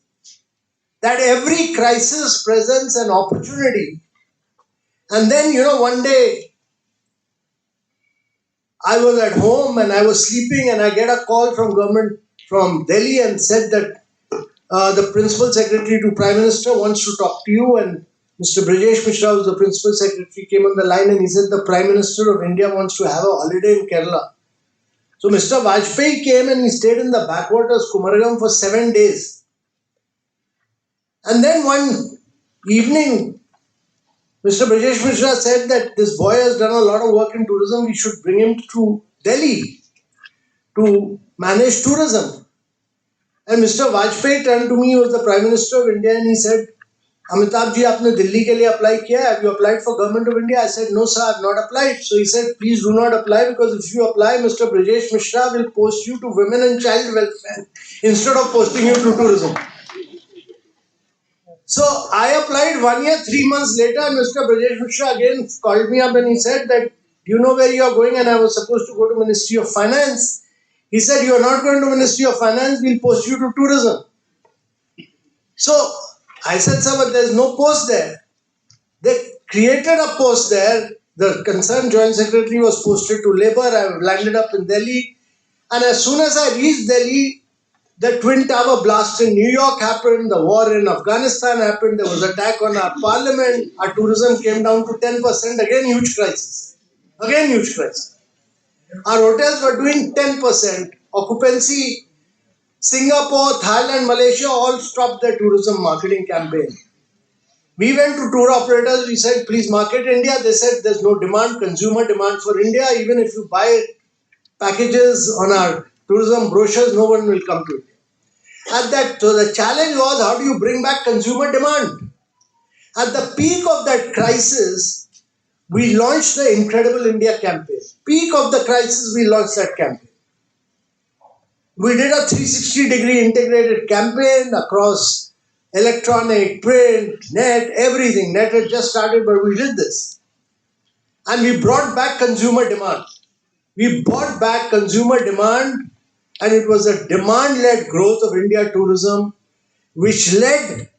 that every crisis presents an opportunity. And then, one day, I was at home and I was sleeping, and I get a call from government from Delhi and said that the principal secretary to Prime Minister wants to talk to you. And Mr. Brajesh Mishra, who's the principal secretary, came on the line and he said the Prime Minister of India wants to have a holiday in Kerala. So Mr. Vajpayee came and he stayed in the backwaters, Kumaragam, for 7 days. And then one evening, Mr. Brajesh Mishra said that this boy has done a lot of work in tourism, we should bring him to Delhi to manage tourism. And Mr. Vajpayee turned to me, he was the Prime Minister of India, and he said, Amitabh ji, aapne Delhi ke liye apply kiya? Have you applied for Government of India? I said, no sir, I have not applied. So he said, please do not apply, because if you apply, Mr. Brajesh Mishra will post you to Women and Child Welfare instead of posting you to tourism. So I applied 1 year, 3 months later, and Mr. Brajesh Mishra again called me up and he said that, do you know where you are going? And I was supposed to go to Ministry of Finance. He said, you are not going to Ministry of Finance, we'll post you to tourism. So I said, sir, but there's no post there. They created a post there. The concerned Joint Secretary was posted to Labour. I landed up in Delhi. And as soon as I reached Delhi, the Twin Tower blast in New York happened, the war in Afghanistan happened, there was an attack on our parliament, our tourism came down to 10%, again huge crisis. Again huge crisis. Our hotels were doing 10% occupancy. Singapore, Thailand, Malaysia all stopped their tourism marketing campaign. We went to tour operators, we said, please market India. They said, there's no demand, consumer demand for India. Even if you buy packages on our tourism brochures, no one will come to it. So the challenge was, how do you bring back consumer demand? At the peak of that crisis, we launched the Incredible India campaign. Peak of the crisis, we launched that campaign. We did a 360-degree integrated campaign across electronic, print, net, everything. Net had just started, but we did this. And we brought back consumer demand. We brought back consumer demand, and it was a demand-led growth of India tourism, which led,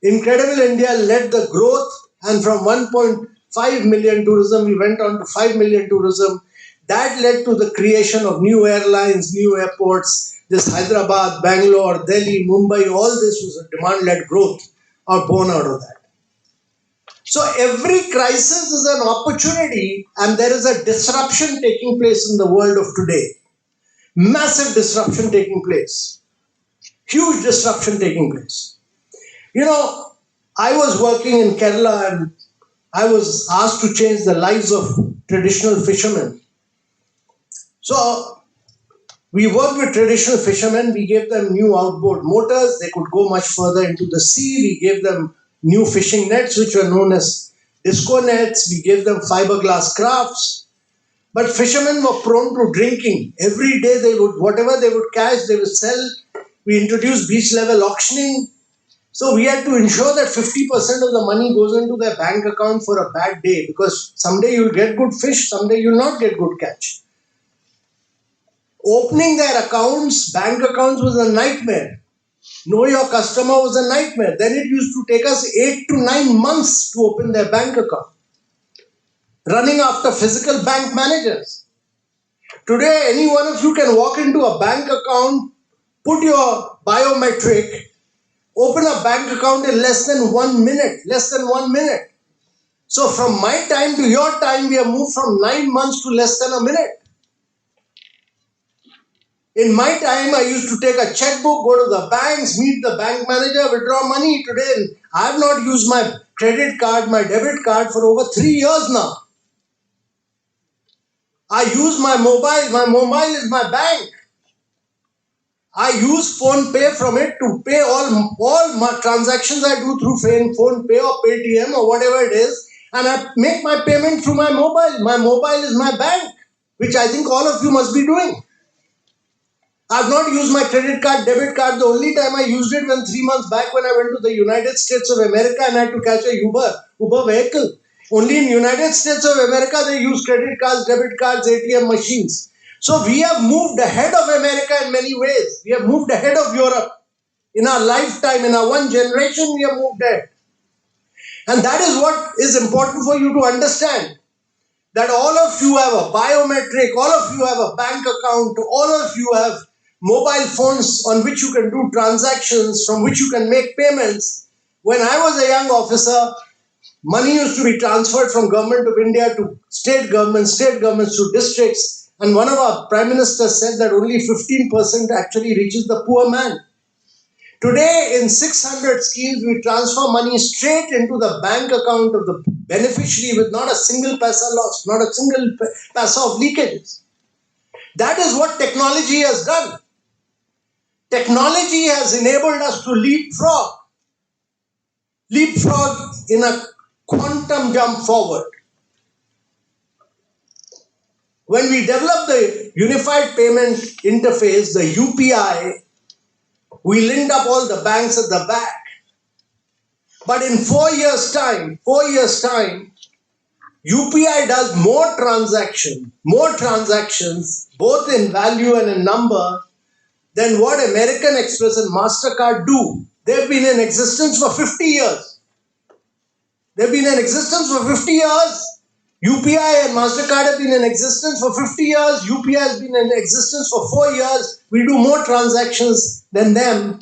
Incredible India led the growth, and from 1.5 million tourism, we went on to 5 million tourism. That led to the creation of new airlines, new airports. This Hyderabad, Bangalore, Delhi, Mumbai, all this was a demand-led growth or born out of that. So every crisis is an opportunity, and there is a disruption taking place in the world of today. Massive disruption taking place. Huge disruption taking place. You know, I was working in Kerala and I was asked to change the lives of traditional fishermen. So we worked with traditional fishermen. We gave them new outboard motors. They could go much further into the sea. We gave them new fishing nets, which were known as disco nets. We gave them fiberglass crafts. But fishermen were prone to drinking. Every day they would, whatever they would catch, they would sell. We introduced beach level auctioning. So we had to ensure that 50% of the money goes into their bank account for a bad day, because someday you'll get good fish, someday you'll not get good catch. Opening their accounts, bank accounts, was a nightmare. Know your customer was a nightmare. Then it used to take us 8 to 9 months to open their bank account. Running after physical bank managers. Today, any one of you can walk into a bank account, put your biometric, open a bank account in less than 1 minute. Less than 1 minute. So from my time to your time, we have moved from 9 months to less than a minute. In my time, I used to take a checkbook, go to the banks, meet the bank manager, withdraw money. Today, I have not used my credit card, my debit card for over 3 years now. I use my mobile. My mobile is my bank. I use phone pay from it to pay all my transactions I do through phone pay or Paytm or whatever it is. And I make my payment through my mobile. My mobile is my bank, which I think all of you must be doing. I've not used my credit card, debit card. The only time I used it when 3 months back when I went to the United States of America and had to catch a Uber vehicle. Only in United States of America they use credit cards, debit cards, ATM machines. So we have moved ahead of America in many ways. We have moved ahead of Europe. In our lifetime, in our one generation, we have moved ahead. And that is what is important for you to understand. That all of you have a biometric, all of you have a bank account, all of you have mobile phones on which you can do transactions, from which you can make payments. When I was a young officer, money used to be transferred from government of India to state governments to districts. And one of our prime ministers said that only 15% actually reaches the poor man. Today, in 600 schemes, we transfer money straight into the bank account of the beneficiary with not a single paisa loss, not a single paisa of leakages. That is what technology has done. Technology has enabled us to leapfrog in a quantum jump forward. When we developed the Unified Payment Interface, the UPI, we linked up all the banks at the back. But in 4 years' time, UPI does more transactions, both in value and in number, than what American Express and MasterCard do. They've been in existence for 50 years. UPI and MasterCard have been in existence for 50 years. UPI has been in existence for 4 years. We do more transactions than them.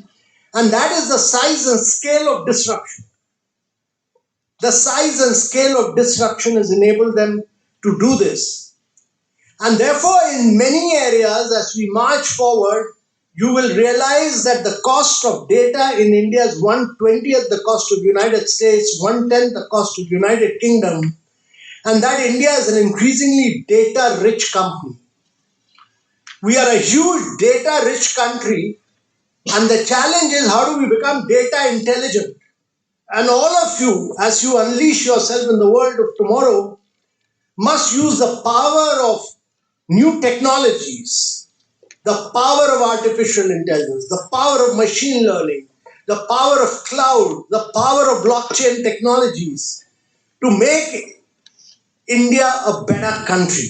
And that is the size and scale of disruption. The size and scale of disruption has enabled them to do this. And therefore, in many areas, as we march forward, you will realize that the cost of data in India is 1/20th the cost of United States, 1/10th the cost of United Kingdom, and that India is an increasingly data-rich company. We are a huge data-rich country, and the challenge is how do we become data intelligent? And all of you, as you unleash yourself in the world of tomorrow, must use the power of new technologies, the power of artificial intelligence, the power of machine learning, the power of cloud, the power of blockchain technologies to make India a better country.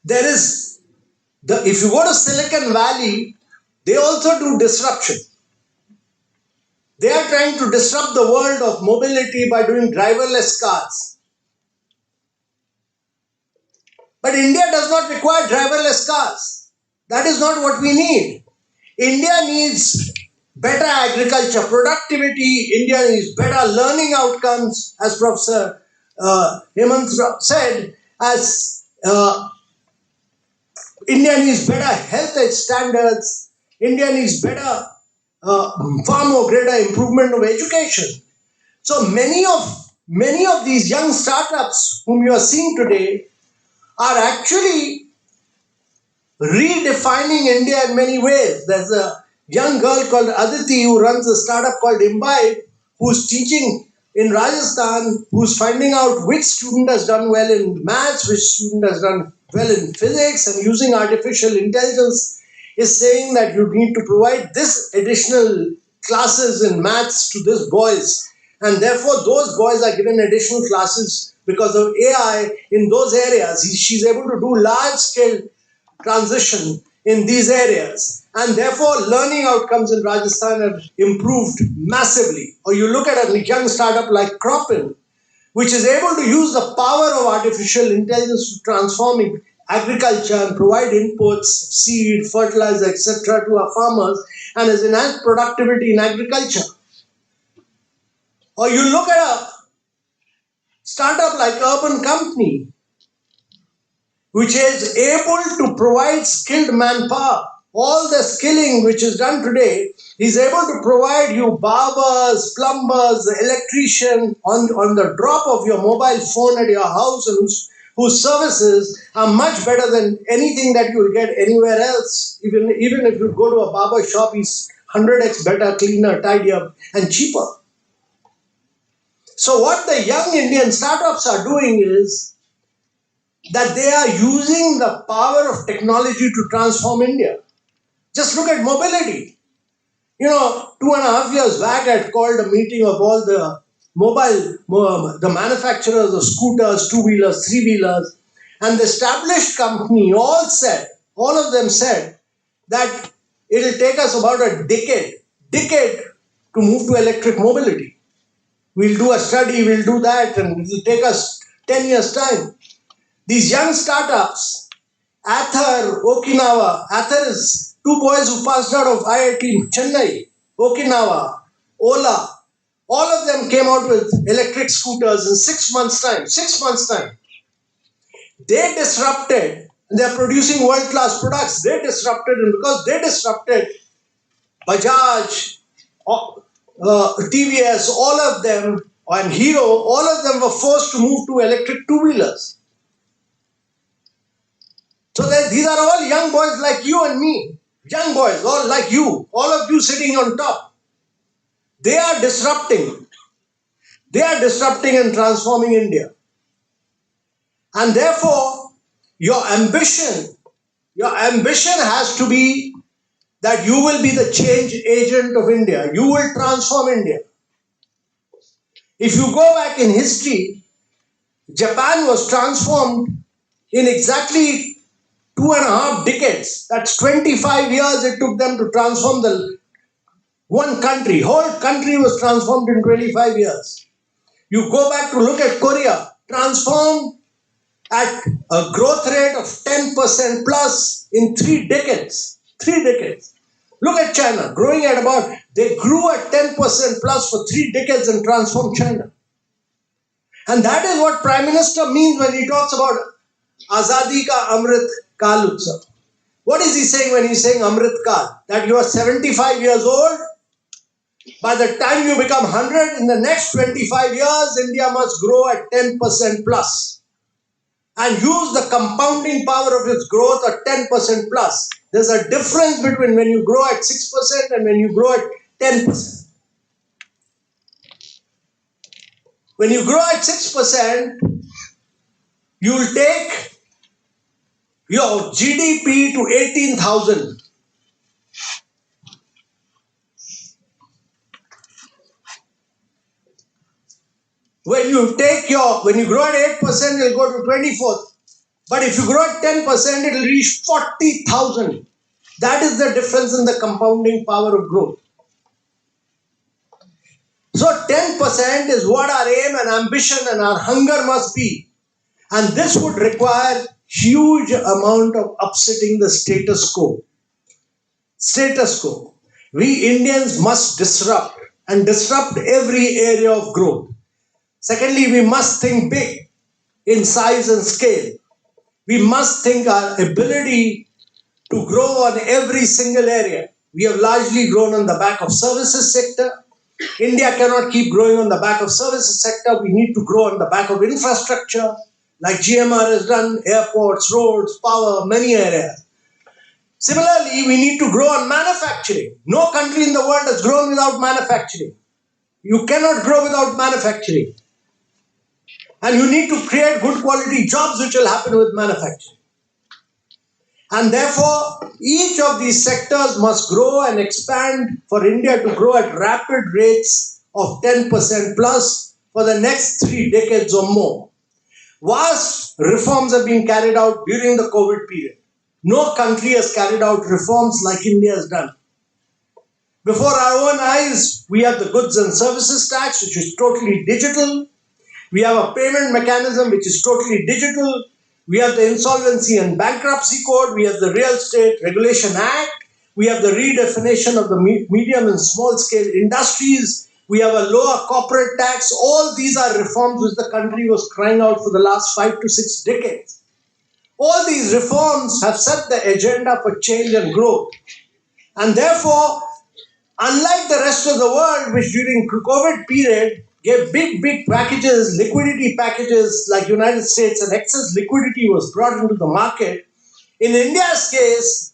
There is if you go to Silicon Valley, they also do disruption. They are trying to disrupt the world of mobility by doing driverless cars. But India does not require driverless cars. That is not what we need. India needs better agriculture, productivity. India needs better learning outcomes, as Professor Hemant said, as India needs better health standards. India needs better, far more greater improvement of education. So many of these young startups whom you are seeing today are actually redefining India in many ways. There's a young girl called Aditi who runs a startup called Imbibe, who's teaching in Rajasthan, who's finding out which student has done well in maths, which student has done well in physics, and using artificial intelligence is saying that you need to provide this additional classes in maths to these boys. And therefore, those boys are given additional classes because of AI in those areas. She's able to do large scale transition in these areas, and therefore learning outcomes in Rajasthan have improved massively. Or you look at a young startup like Cropin, which is able to use the power of artificial intelligence to transform agriculture and provide inputs, seed, fertilizer, etc. to our farmers, and has enhanced productivity in agriculture. Or you look at a startup like Urban Company, which is able to provide skilled manpower. All the skilling which is done today is able to provide you barbers, plumbers, electrician on the drop of your mobile phone at your house, and whose services are much better than anything that you will get anywhere else. Even if you go to a barber shop, he's 100x better, cleaner, tidier, and cheaper. So what the young Indian startups are doing is that they are using the power of technology to transform India. Just look at mobility. 2.5 years back, I had called a meeting of all the the manufacturers of scooters, two-wheelers, three-wheelers, and the established company all of them said that it'll take us about a decade to move to electric mobility. We'll do a study, we'll do that, and it'll take us 10 years' time. These young startups, Ather is two boys who passed out of IIT Chennai, Okinawa, Ola, all of them came out with electric scooters in 6 months' time. 6 months' time. They disrupted, and they're producing world-class products. They disrupted, and because they disrupted, Bajaj, TVS, all of them, and Hero, all of them were forced to move to electric two-wheelers. So these are all young boys like you and me. Young boys, all like you. All of you sitting on top. They are disrupting. They are disrupting and transforming India. And therefore, your ambition has to be that you will be the change agent of India. You will transform India. If you go back in history, Japan was transformed in exactly 2.5 decades. That's 25 years it took them to transform the one country. Whole country was transformed in 25 years. You go back to look at Korea, transformed at a growth rate of 10% plus in 3 decades. 3 decades. Look at China, they grew at 10% plus for 3 decades and transformed China. And that is what Prime Minister means when he talks about Azadi ka Amrit Kal Utsav. What is he saying when he's saying Amrit Kal? That you are 75 years old. By the time you become 100, in the next 25 years, India must grow at 10% plus. And use the compounding power of its growth at 10% plus. There's a difference between when you grow at 6% and when you grow at 10%. When you grow at 6%, you will take your GDP to 18,000. When you grow at 8%, it'll go to 24th. But if you grow at 10%, it'll reach 40,000. That is the difference in the compounding power of growth. So 10% is what our aim and ambition and our hunger must be. And this would require huge amount of upsetting the status quo. Status quo. We Indians must disrupt and disrupt every area of growth. Secondly, we must think big in size and scale. We must think our ability to grow on every single area. We have largely grown on the back of services sector. India cannot keep growing on the back of services sector. We need to grow on the back of infrastructure, like GMR has done, airports, roads, power, many areas. Similarly, we need to grow on manufacturing. No country in the world has grown without manufacturing. You cannot grow without manufacturing. And you need to create good quality jobs which will happen with manufacturing. And therefore, each of these sectors must grow and expand for India to grow at rapid rates of 10% plus for the next 3 decades or more. Vast reforms have been carried out during the COVID period. No country has carried out reforms like India has done. Before our own eyes, we have the goods and services tax, which is totally digital. We have a payment mechanism, which is totally digital. We have the Insolvency and Bankruptcy Code. We have the Real Estate Regulation Act. We have the redefinition of the medium and small scale industries. We have a lower corporate tax. All these are reforms which the country was crying out for the last 5 to 6 decades. All these reforms have set the agenda for change and growth. And therefore, unlike the rest of the world, which during COVID period gave big packages, liquidity packages like United States, and excess liquidity was brought into the market, in India's case,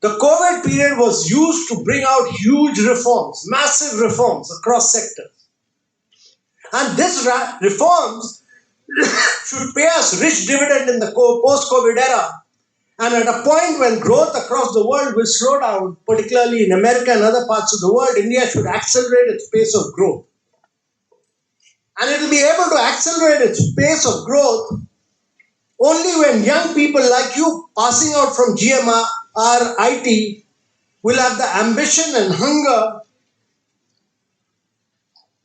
the COVID period was used to bring out huge reforms, massive reforms across sectors. And these reforms should pay us rich dividend in the post-COVID era. And at a point when growth across the world will slow down, particularly in America and other parts of the world, India should accelerate its pace of growth. And it will be able to accelerate its pace of growth only when young people like you passing out from GMRIT will have the ambition and hunger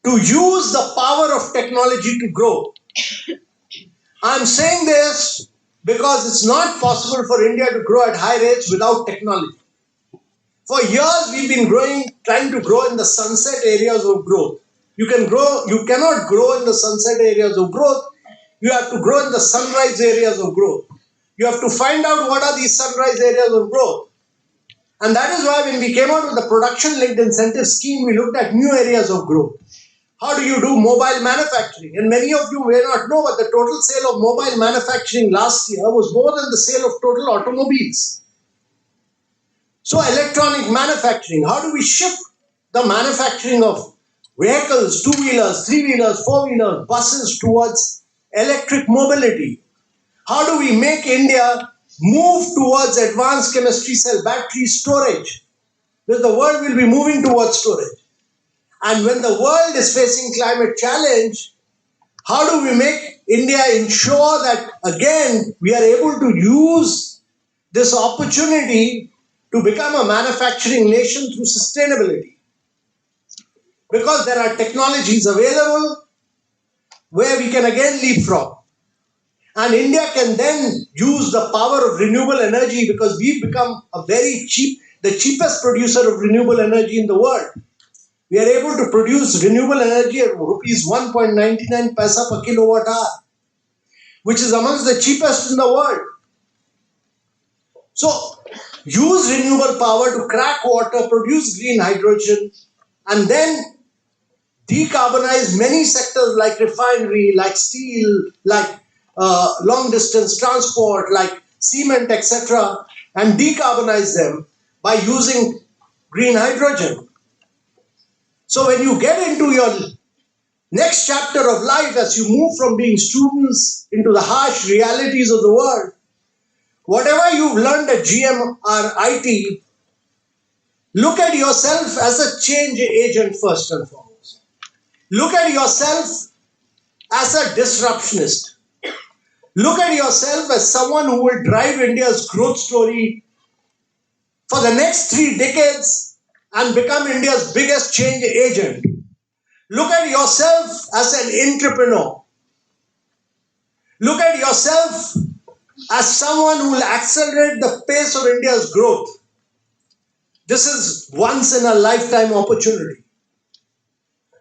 to use the power of technology to grow. I'm saying this because it's not possible for India to grow at high rates without technology. For years, we've been trying to grow in the sunset areas of growth. You cannot grow in the sunset areas of growth. You have to grow in the sunrise areas of growth. You have to find out what are these sunrise areas of growth. And that is why when we came out with the production-linked incentive scheme, we looked at new areas of growth. How do you do mobile manufacturing? And many of you may not know, but the total sale of mobile manufacturing last year was more than the sale of total automobiles. So electronic manufacturing, how do we shift the manufacturing of vehicles, two-wheelers, three-wheelers, four-wheelers, buses towards electric mobility? How do we make India move towards advanced chemistry cell battery storage? Because the world will be moving towards storage. And when the world is facing climate challenge, how do we make India ensure that, again, we are able to use this opportunity to become a manufacturing nation through sustainability? Because there are technologies available where we can again leapfrog. And India can then use the power of renewable energy because we've become the cheapest producer of renewable energy in the world. We are able to produce renewable energy at rupees 1.99 paisa per kilowatt hour, which is amongst the cheapest in the world. So, use renewable power to crack water, produce green hydrogen, and then decarbonize many sectors like refinery, like steel, like long distance transport, like cement, etc., and decarbonize them by using green hydrogen. So when you get into your next chapter of life, as you move from being students into the harsh realities of the world, whatever you've learned at GMRIT, look at yourself as a change agent first and foremost. Look at yourself as a disruptionist. Look at yourself as someone who will drive India's growth story for the next 3 decades and become India's biggest change agent. Look at yourself as an entrepreneur. Look at yourself as someone who will accelerate the pace of India's growth. This is once in a lifetime opportunity.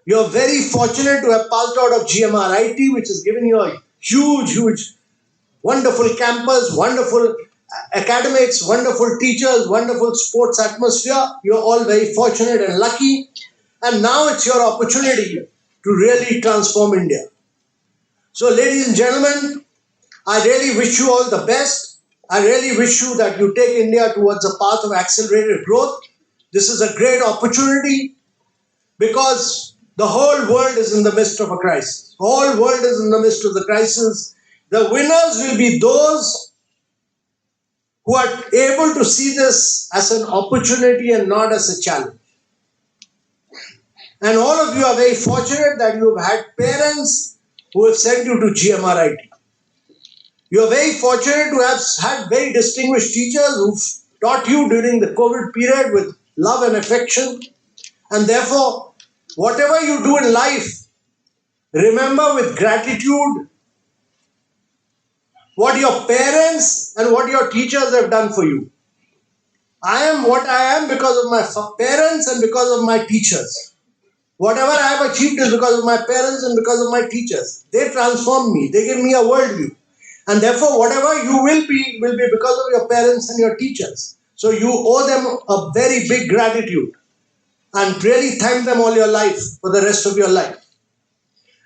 You're very fortunate to have passed out of GMRIT, which has given you a huge, wonderful campus, wonderful academics, wonderful teachers, wonderful sports atmosphere. You're all very fortunate and lucky. And now it's your opportunity to really transform India. So, ladies and gentlemen, I really wish you all the best. I really wish you that you take India towards a path of accelerated growth. This is a great opportunity because the whole world is in the midst of a crisis. The whole world is in the midst of the crisis. The winners will be those who are able to see this as an opportunity and not as a challenge. And all of you are very fortunate that you have had parents who have sent you to GMRIT. You are very fortunate to have had very distinguished teachers who've taught you during the COVID period with love and affection. And therefore, whatever you do in life, remember with gratitude what your parents and what your teachers have done for you. I am what I am because of my parents and because of my teachers. Whatever I have achieved is because of my parents and because of my teachers. They transformed me. They gave me a worldview. And therefore, whatever you will be because of your parents and your teachers. So you owe them a very big gratitude and really thank them all your life for the rest of your life.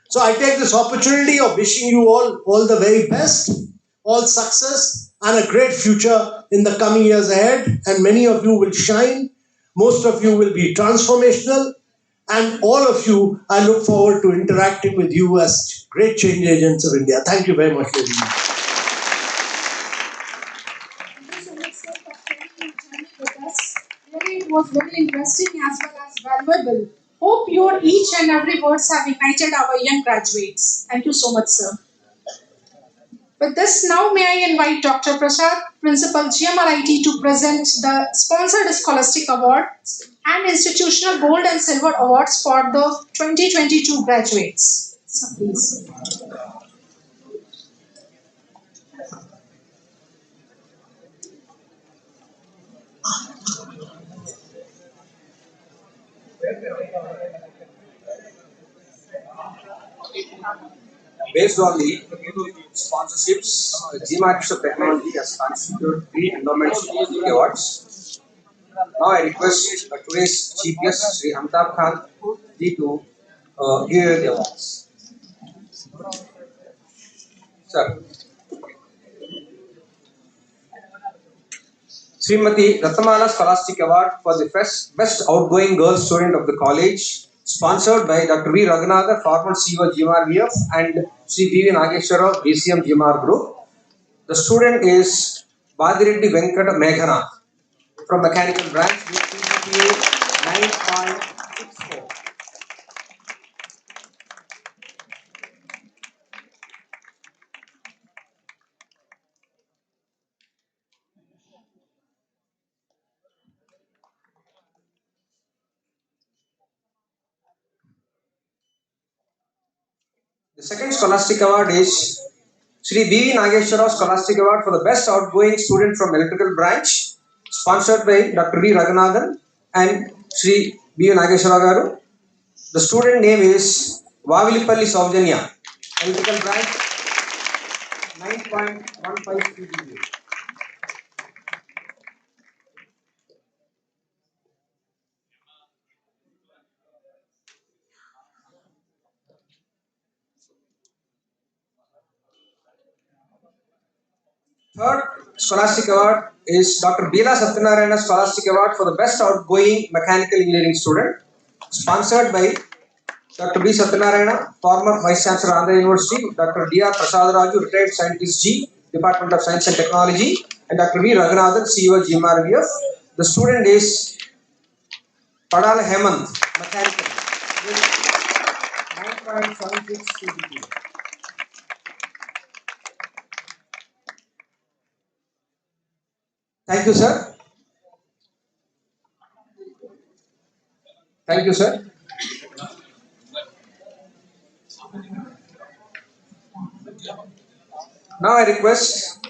So I take this opportunity of wishing you all the very best, all success and a great future in the coming years ahead. And many of you will shine. Most of you will be transformational. And all of you, I look forward to interacting with you as great change agents of India. Thank you very much, ladies and gentlemen. Thank you so much, sir, for sharing your journey with us. Really, it was very interesting as well as valuable. Hope your each and every words have ignited our young graduates. Thank you so much, sir. With this, now may I invite Dr. Prasad, Principal GMRIT, to present the sponsored scholastic award and institutional gold and silver awards for the 2022 graduates. So please. Based on the sponsorships, GMRIT of Technology has constituted 3 endowment awards. Now I request today's chief guest, Sri Amitabh Khan, ji, to give the awards. Sir. Srimati Rattamala Scholastic Award for the Best Outgoing Girl Student of the College, sponsored by Dr. V. Raghunatha, former CEO GMRVF, and Sri V. Nageshwara, BCM GMR Group. The student is Badireddy Venkata Meghanath from Mechanical Branch with CGPA 9.64. The second Scholastic Award is Sri B. Nageshwara Scholastic Award for the Best Outgoing Student from Electrical Branch, sponsored by Dr. V. Raghunathan and Sri B. Nageshwara Garu. The student name is Vavilipalli Saujanya, Electrical Branch, 9.15 GPA. Third Scholastic Award is Dr. Bila Satyanarayana Scholastic Award for the Best Outgoing Mechanical Engineering Student, sponsored by Dr. B. Satyanarayana, former Vice Chancellor, Andhra University, Dr. D. R. Prasad Raju, retired Scientist G, Department of Science and Technology, and Dr. V. Raghunathan, CEO GMRVF. The student is Padala Hemant, Mechanical, with 9.76 CGPA. Thank you, sir. Thank you, sir. Now I request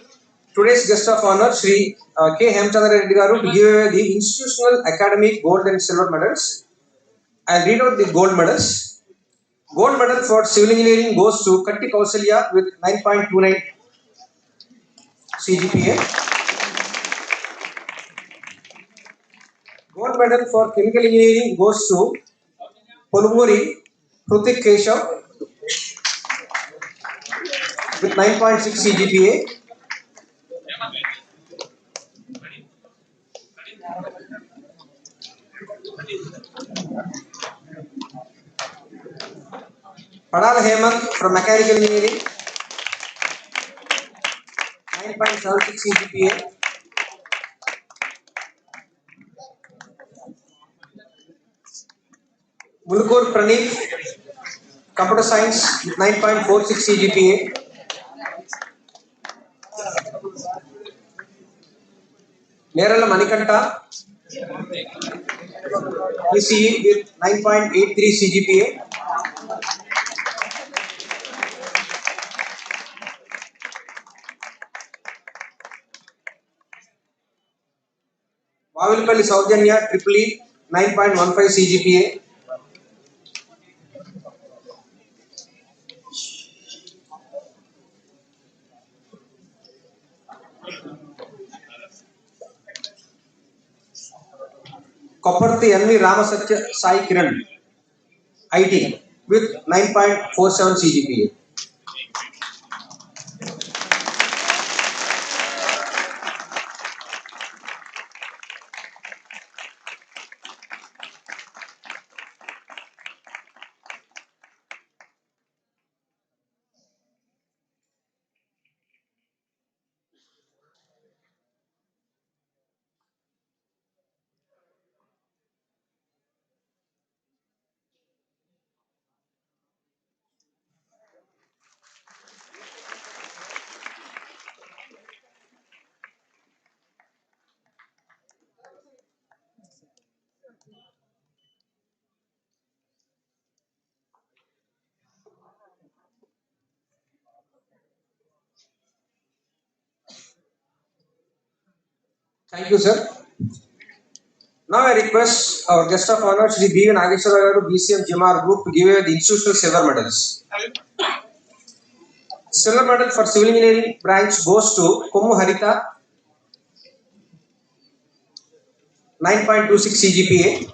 today's guest of honor, Shri K. Hemchandra Reddy Garu, to give away the institutional academic gold and silver medals. I'll read out the gold medals. Gold medal for civil engineering goes to Katti Kausalya with 9.29 CGPA. Gold medal for chemical engineering goes to Polumuri Hrutik Keshav with 9.6 CGPA. Padal Hemant from mechanical engineering, 9.76 CGPA. Mulukur Praneeth, computer science, 9.46 CGPA. Nerala Manikanta, ECE with 9.83 CGPA. Vavilpalli Saujanya, triple E, 9.15 CGPA. Kopparthi N.V. Ramasatya Sai Kiran, IT, with 9.47 CGPA. Thank you, sir. Now I request our guest of honor, Shri B. Nageshwara Garu, BCM GMR Group, to give away the institutional silver medals. Silver medal for civil engineering branch goes to Komu Harita, 9.26 CGPA.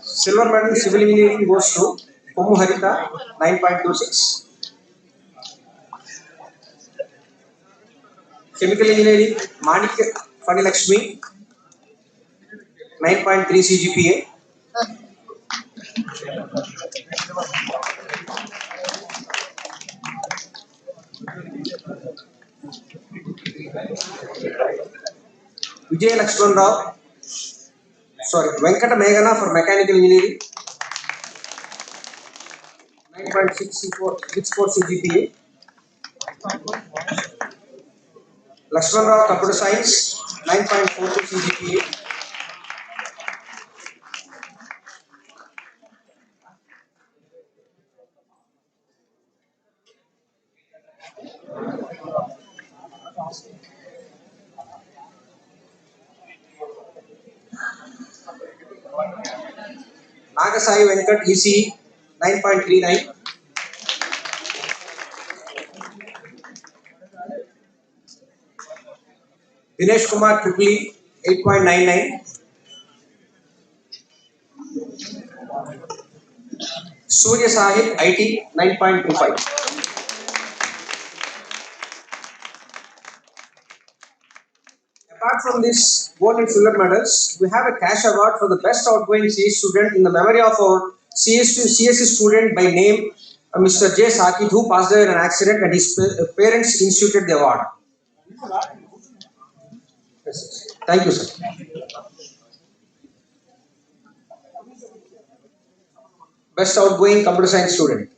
Silver medal civil engineering goes to Komu Harita, 9.26. Chemical engineering, Manik Fani Lakshmi, 9.3 CGPA. Vijay Lakshman Rao, Venkata Meghana for mechanical engineering, 9.64 CGPA. Lakshman Rao computer science, 9.42 CGPA. Nagasai Venkat EC 9.39. Dinesh Kumar Tripoli 8.99. Surya Sahib IT 9.25. Apart from these gold and silver medals, we have a cash award for the best outgoing CS student in the memory of our CSC student by name Mr. J. Sakit, who passed away in an accident and his parents instituted the award. Yes. Thank you, sir. Best outgoing computer science student,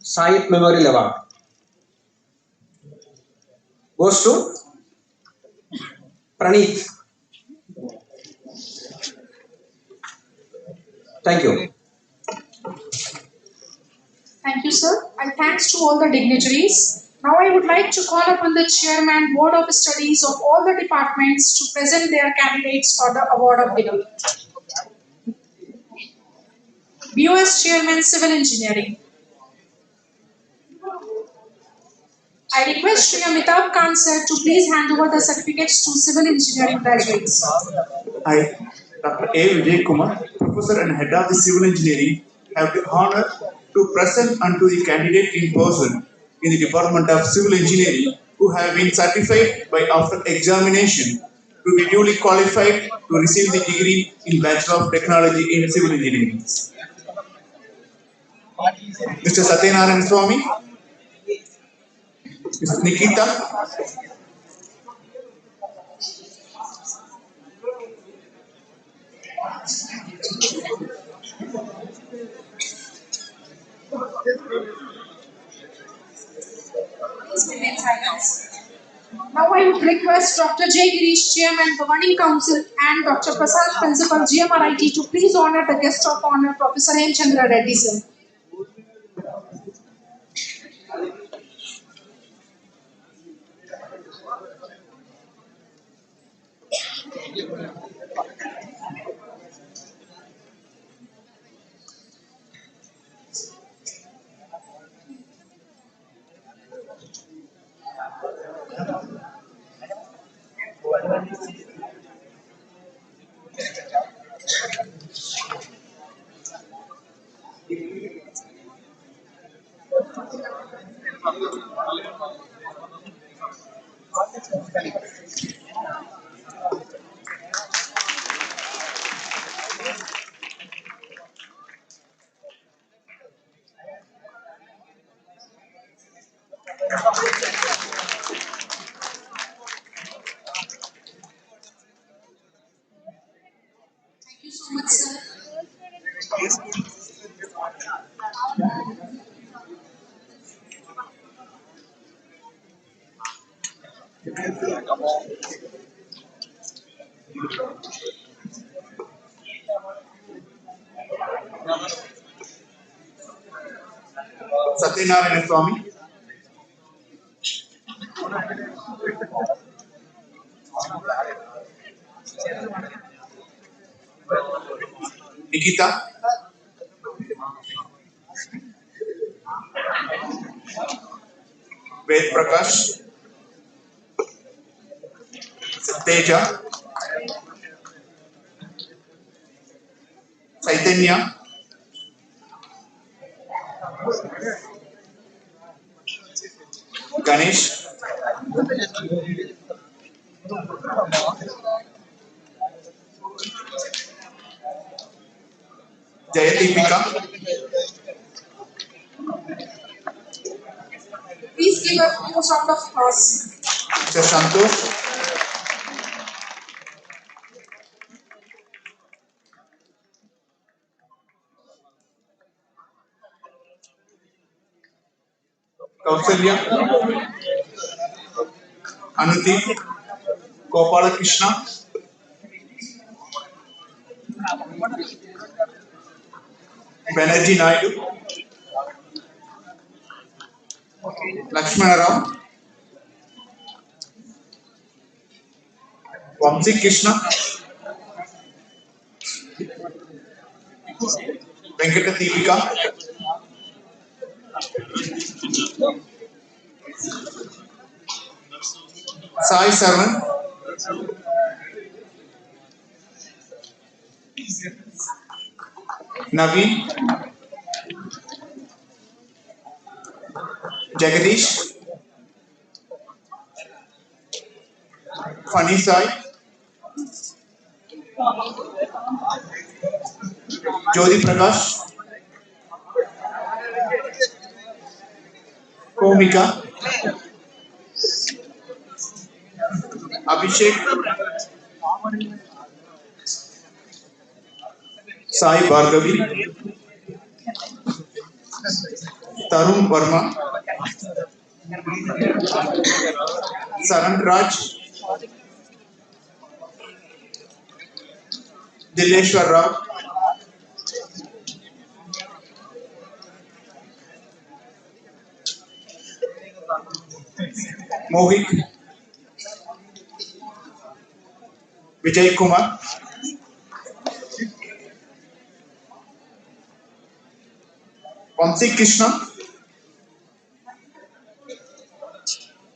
Sahit Memorial Award, goes to Praneeth. Thank you. Thank you, sir. And thanks to all the dignitaries. Now I would like to call upon the Chairman, Board of Studies of all the departments to present their candidates for the award of winner. BOS Chairman, Civil Engineering. I request Shri Amitabh Khan sir to please hand over the certificates to civil engineering graduates. I, Dr. A. Vijay Kumar, Professor and Head of the Civil Engineering, have the honor to present unto the candidate in person in the Department of Civil Engineering who have been certified by after examination to be duly qualified to receive the degree in Bachelor of Technology in Civil Engineering. Mr. Satyanarayan Swami, Mrs. Nikita, Please remain silent. Now I would request Dr. J. Girish, Chairman, Governing Council, and Dr. Prasad, Principal, GMRIT, to please honor the guest of honor, Professor Hemchandra Reddy, sir. Thank you so much, sir. Satyanarayan Swami, Nikita, Ved Prakash, Teja, Chaitanya, Ganesh, Jayatipika, Please give a few round of applause. Mr. Santosh, Kausalya, Anuti, Gopala Krishna, Banerjee Naidu, Lakshmana Rao, Vamsi Krishna, Venkata Deepika, Sai Sarvan, Naveen, Jagadish, Funny Sai, Jyoti Prakash, Komika, Abhishek, Sai Bhargavi, Tarun Verma, Saran Raj, Dileshwar Rao, Mohit, Vijay Kumar, Vamsi Krishna,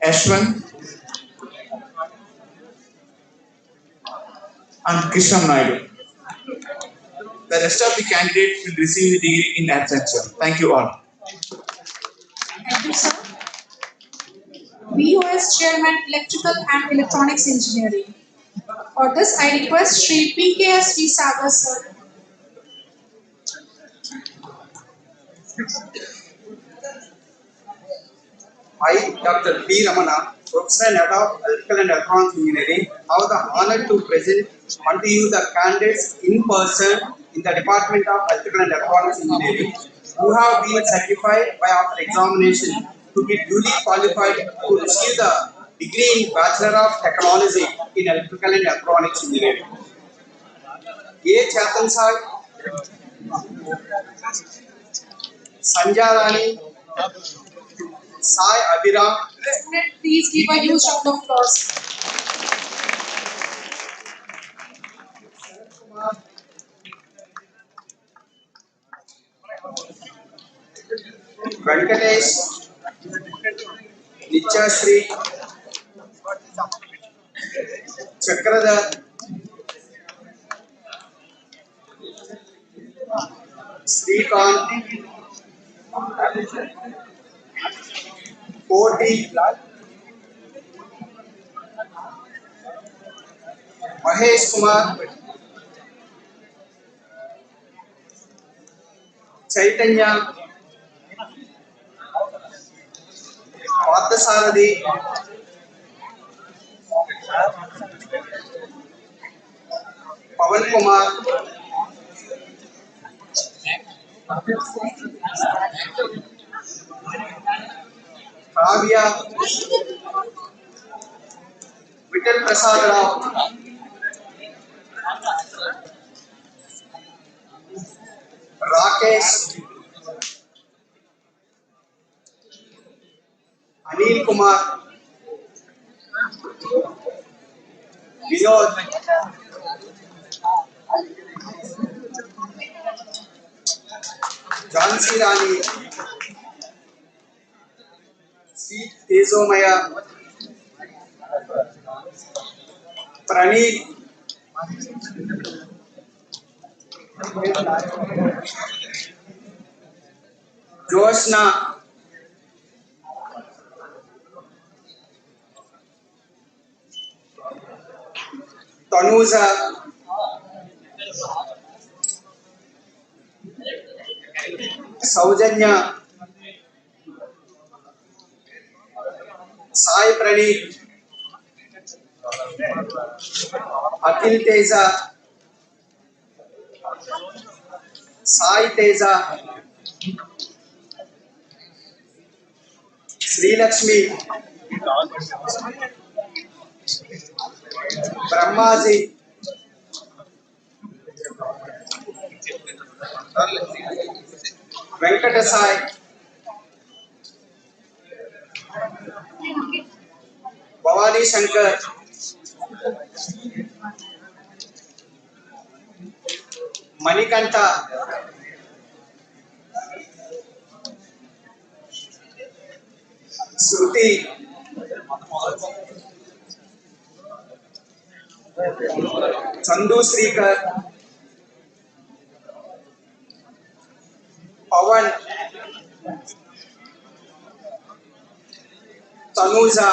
Ashwan, and Krishna Naidu. The rest of the candidates will receive the degree in absentia. Thank you all. Thank you, sir. BOS Chairman, Electrical and Electronics Engineering. For this, I request Shri PKSV Sagar, sir. I, Dr. P. Ramana, Professor and Head of Electrical and Electronics Engineering, have the honor to present unto you the candidates in person in the Department of Electrical and Electronics Engineering who have been certified by after examination to be duly qualified to receive the degree in Bachelor of Technology in Electrical and Electronics Engineering. A. Chetan Sai, Sanjay Rani, Sai Abhiram. Please give a huge round of applause. Venkatesh, Nityashri, Chakradhar, Srikanth, Koti, Mahesh Kumar, Chaitanya, Parthasarathi, Pavan Kumar, Kavya, Vittal Prasad Rao, Rakesh, Anil Kumar, Vinod, Jhansi Rani, C. Tezomaya, Praneet, Joshna, Tanuja, Saujanya, Sai Praneet, Akhil Teja, Sai Teja, Sri Lakshmi, Brahmaji, Venkatasai, Bhavani Shankar, Manikanta Shruti Chandu Srikar Pawan Tanuja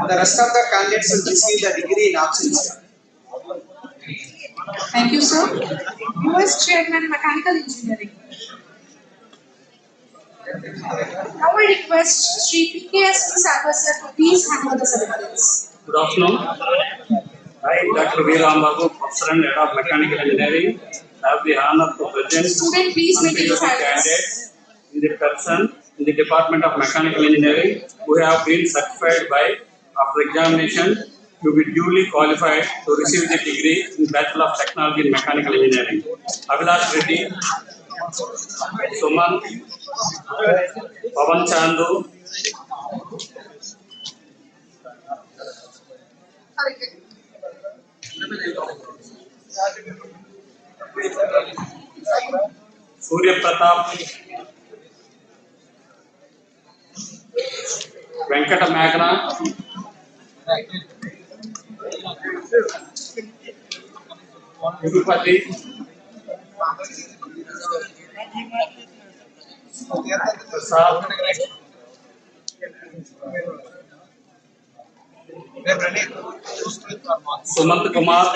the rest of the candidates will receive the degree in absence. Thank you, sir. Vice Chairman, Mechanical Engineering. Now I request Sri PKSP Sagar sir to please handle the certificates. Good afternoon. I, Dr. V. Rambabu, Professor and Head of Mechanical Engineering, have the honor to present Student, please maintain untitled silence. candidates in the person in the Department of Mechanical Engineering who have been certified by, after examination, to be duly qualified to receive the degree in Bachelor of Technology in Mechanical Engineering. Abhilash Reddy, Suman, Pavan Chandu, Surya Pratap, Venkata Magna, Tirupati, Prasad, Sumant Kumar,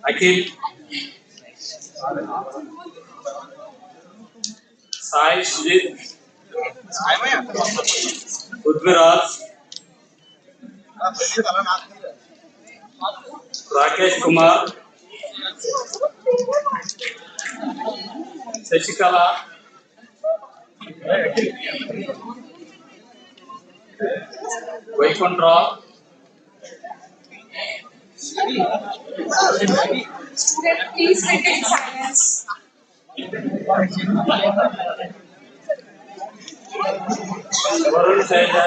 Akhil, Sai Sujit, Udviraj, Rakesh Kumar, Sashikala, Vaikuntra, Student, please maintain silence. Varun Saida,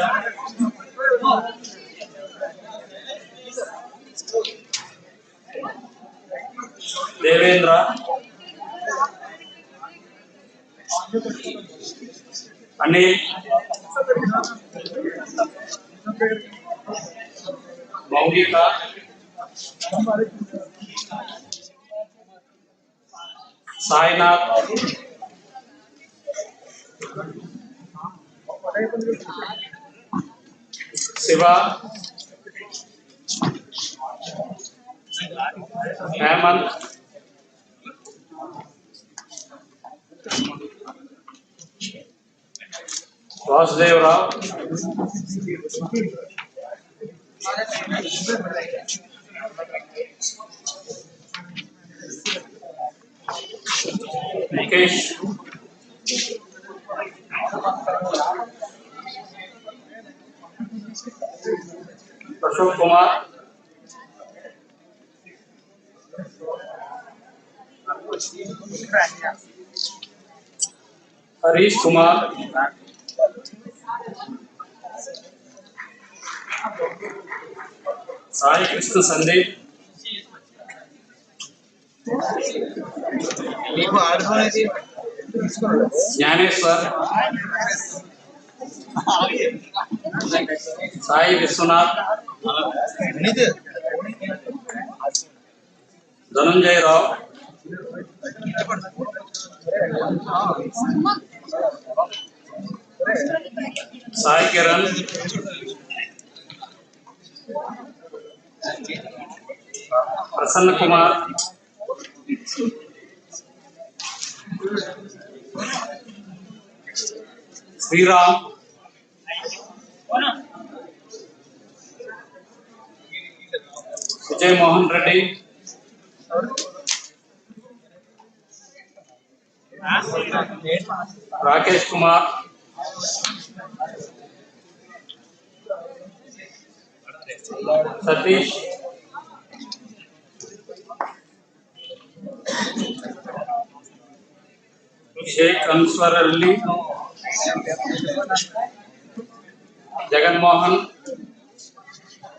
Devendra, Anil, Maulika, Sainath, Siva, Hemant, Vasudev Rao, Nikesh, Ashok Kumar, Harish Kumar, Sai Krishna Sandeep, Jnaneshwar, Sai Vishwanath, Dhananjay Rao, Sai Kiran, Prasanna Kumar, Sriram, Vijay Mohan Reddy, Rakesh Kumar, Satish, Sheikh Answar Ali, Jagan Mohan,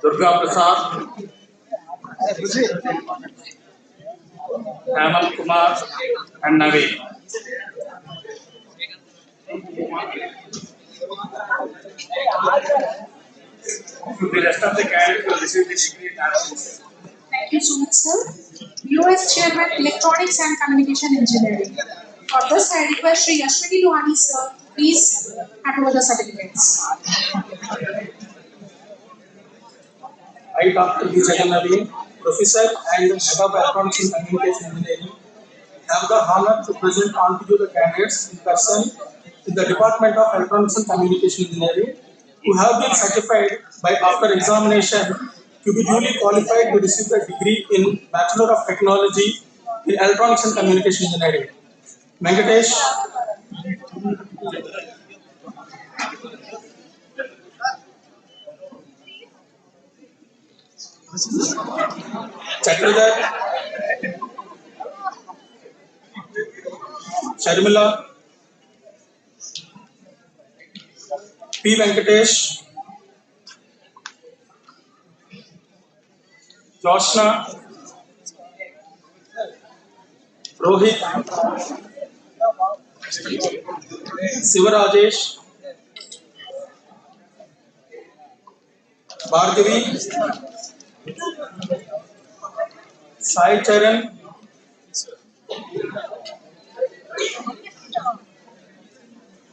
Durga Prasad, Hemant Kumar, and Naveen. The rest of the candidates will receive the degree in absence. Thank you so much, sir. US Chairman, Electronics and Communication Engineering. For this, I request Shri Ashwini Luhani, sir, please hand over the certificates. I, Dr. B. Jagan, Professor and Head of Electronics and Communication Engineering, have the honor to present on to you the candidates in person in the Department of Electronics and Communication Engineering who have been certified by after examination to be duly qualified to receive the degree in Bachelor of Technology in Electronics and Communication Engineering. Venkatesh, Chakradhar, Sharmila, P. Venkatesh, Joshna, Rohit, Sivarajesh, Bhargavi, Sai Charan,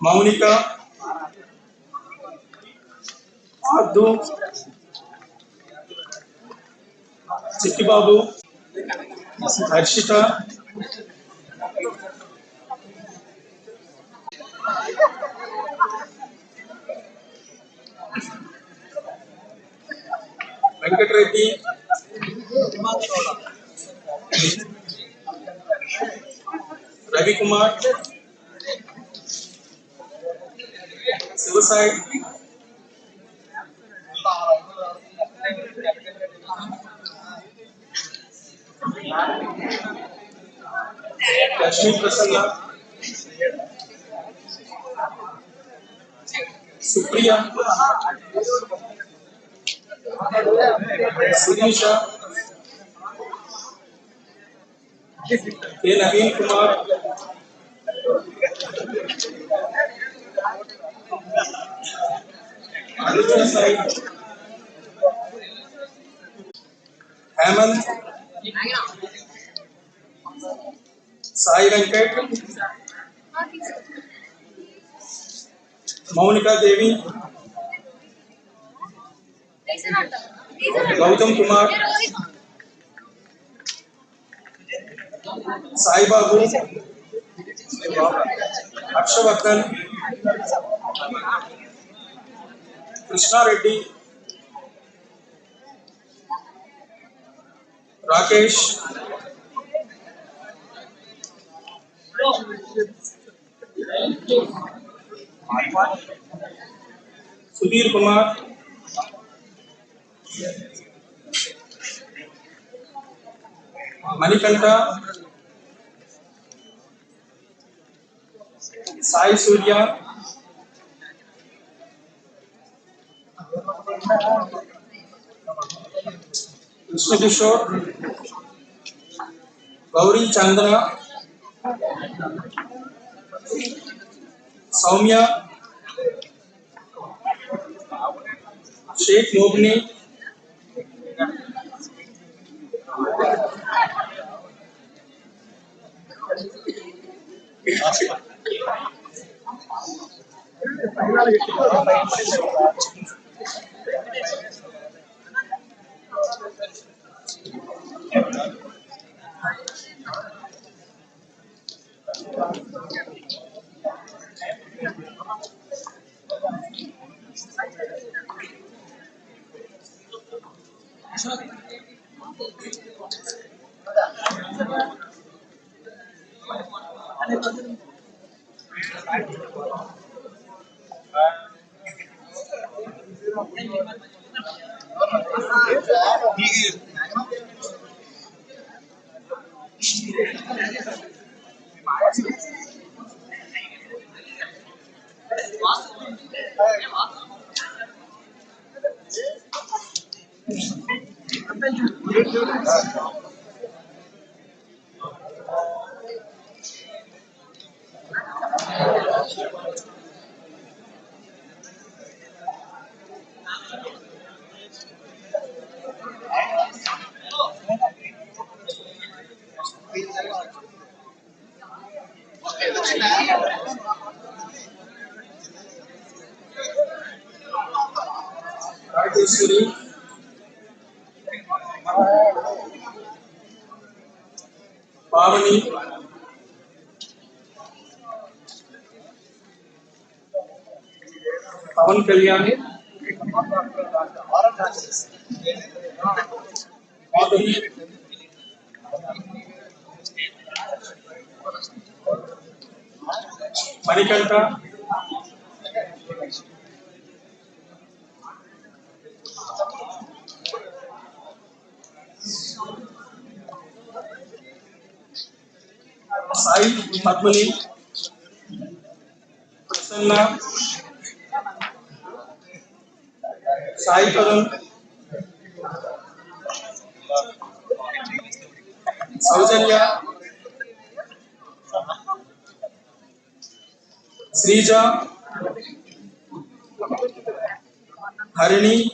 Maunika, Addu, Chittibabu, Harshita, Venkat Reddy, Ravi Kumar, Sivasai, Lakshmi Prasanna, Supriya, Sirisha, K. Naveen Kumar, Anuja Sai, Hemant, Sai Venkat, Maunika Devi, Gautam Kumar, Sai Babu, Harshavardhan, Krishna Reddy, Rakesh, Sudhir Kumar, Manikanta, Sai Surya, Krishna Kishore, Gauri Chandra, Soumya, Sheikh Mobni, Rajeshwari, Pavani, Pavan Kalyani, Madhuri, Manikanta, Sai Padmani, Prasanna, Sai Karan, Saujanya, Srija, Harini,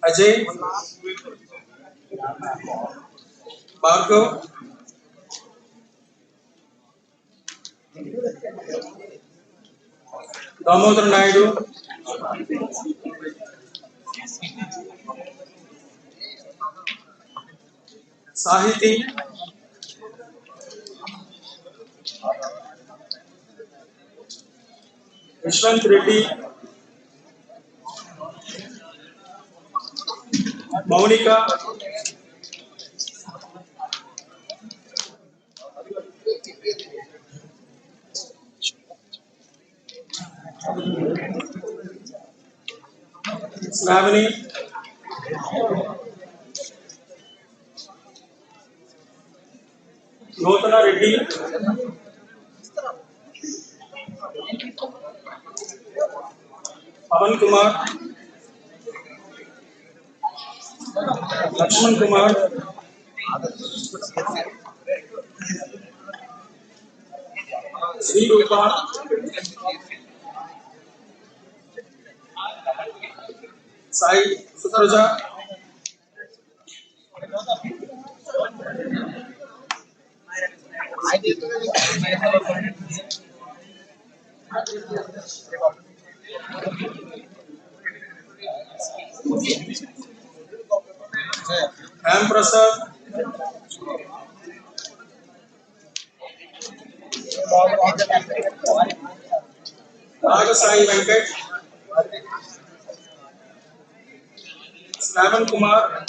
Ajay, Bhargav, Damodar Naidu, Sahiti, Vishwant Reddy, Maunika, Slavani, Notana Reddy, Pavan Kumar, Lakshman Kumar, Sri Rupa, Sai Sutraja, M. Prasad, Naga Sai Venkat, Slavan Kumar,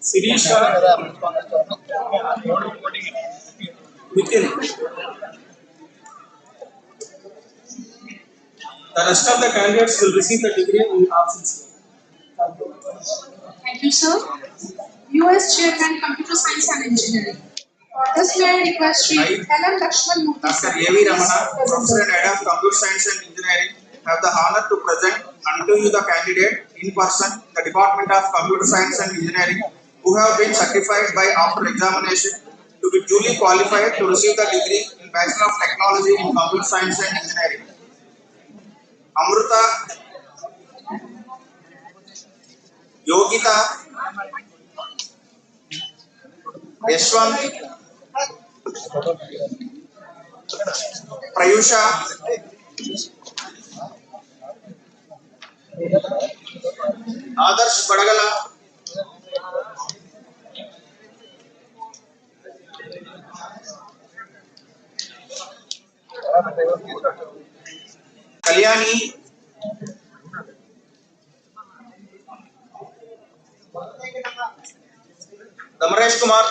Sirisha, Nitin. The rest of the candidates will receive the degree in absence. Thank you, sir. US Chairman, Computer Science and Engineering. For this, may I request Sri Helen Lakshman Murthy, Dr. sir, A.V. Ramana, Professor and Head of Computer Science and Engineering, have the honor to present unto you the candidate in person, the Department of Computer Science and Engineering, who have been certified by after examination to be duly qualified to receive the degree in Bachelor of Technology in Computer Science and Engineering. Amruta, Yogita, Yashwant, Prayusha, Adarsh Badagala, Kalyani, Damaresh Kumar,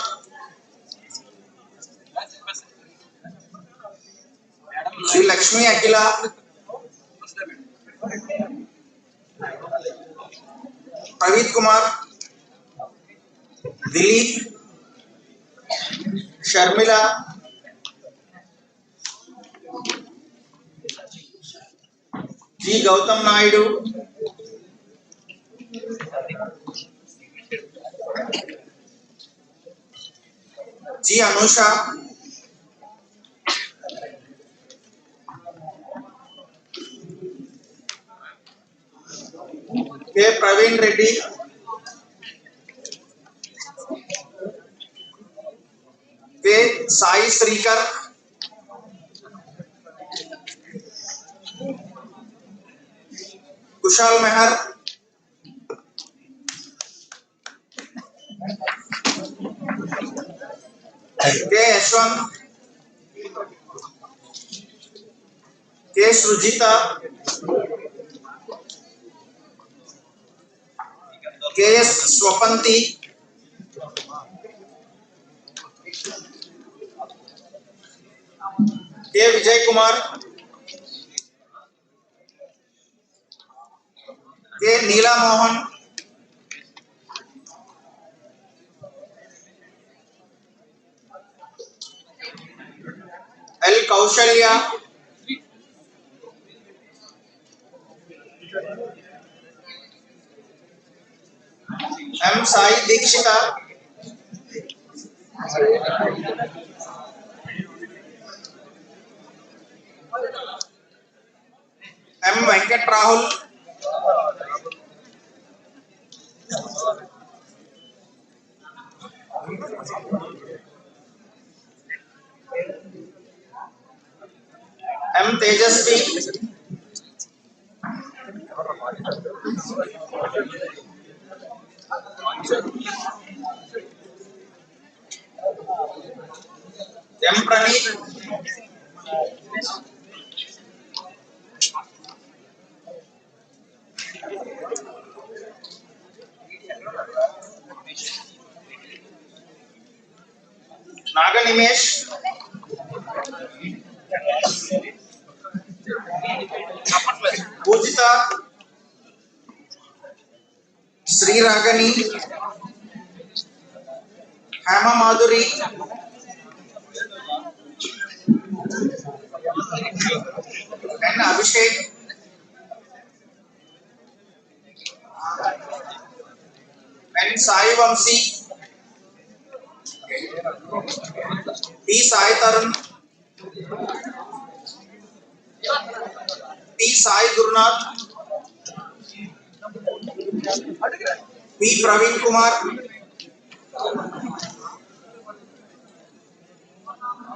Sri Lakshmi Akila, Praveet Kumar, Dilip, Sharmila, G. Gautam Naidu, G. Anusha, K. Praveen Reddy, K. Sai Srikar, Kushal Mehar, K. Yashwant, K. Srujita, K. S. Swapanti, K. Vijay Kumar, K. Neela Mohan, L. Kaushalya, M. Sai Dikshita, M. Venkat Rahul, M. Tejasvi, M. Praneeth, Naganimesh, Pujita, Sri Ragani, Hema Madhuri, N. Abhishek, N. Sai Vamsi, P. Sai Tarun, P. Sai Gurnath, P. Praveen Kumar,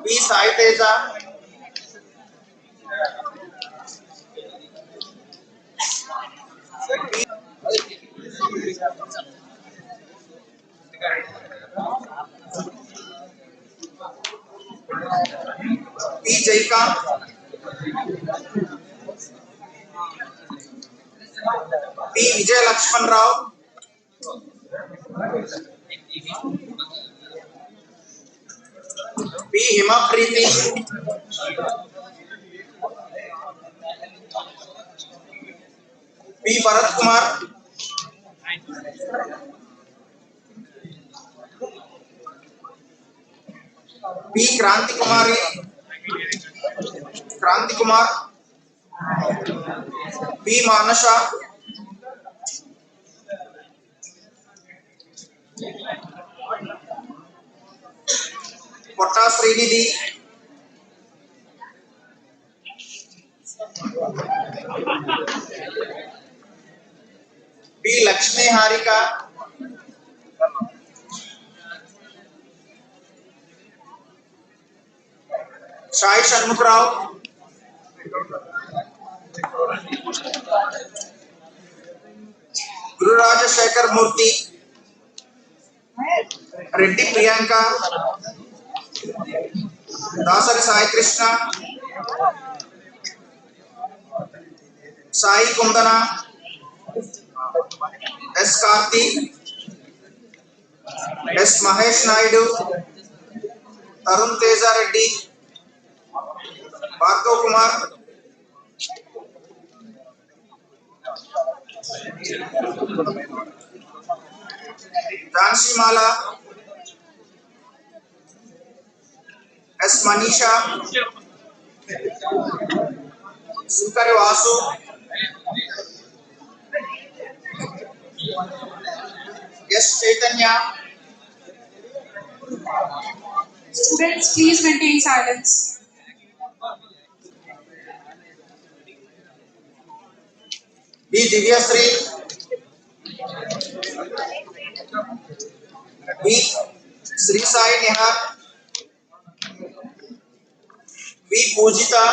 P. Sai Teja, P. Jaikant, P. Vijay Lakshman Rao, P. Hima Preeti, P. Bharat Kumar, P. Kranti Kumari, Kranti Kumar, P. Manasha, Potta Srinidhi, P. Lakshmi Harika, Sai Shanmukh Rao, Guru Raja Shekhar Murthy, Reddy Priyanka, Dasari Sai Krishna, Sai Kundana, S. Karthi, S. Mahesh Naidu, Tarun Teja Reddy, Bhargav Kumar, Janshi Mala, S. Manisha, Sunkari Vasu, S. Chaitanya. Students, please maintain silence. B. Divyasri, B. Sri Sai Nihar, V. Pujita,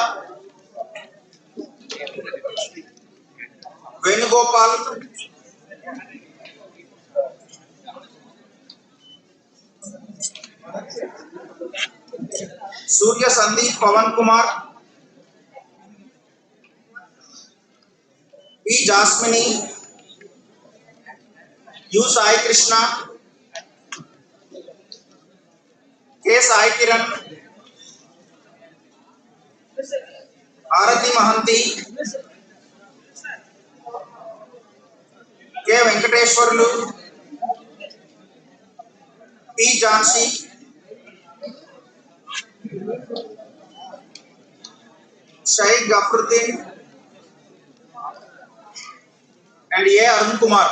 Venugopal, Surya Sandeep Pavan Kumar, P. Jasmini, U. Sai Krishna, K. Sai Kiran, Arati Mahanti, K. Venkateshwarlu, P. Jansi, Shaikh Gafruddin, and A. Arun Kumar.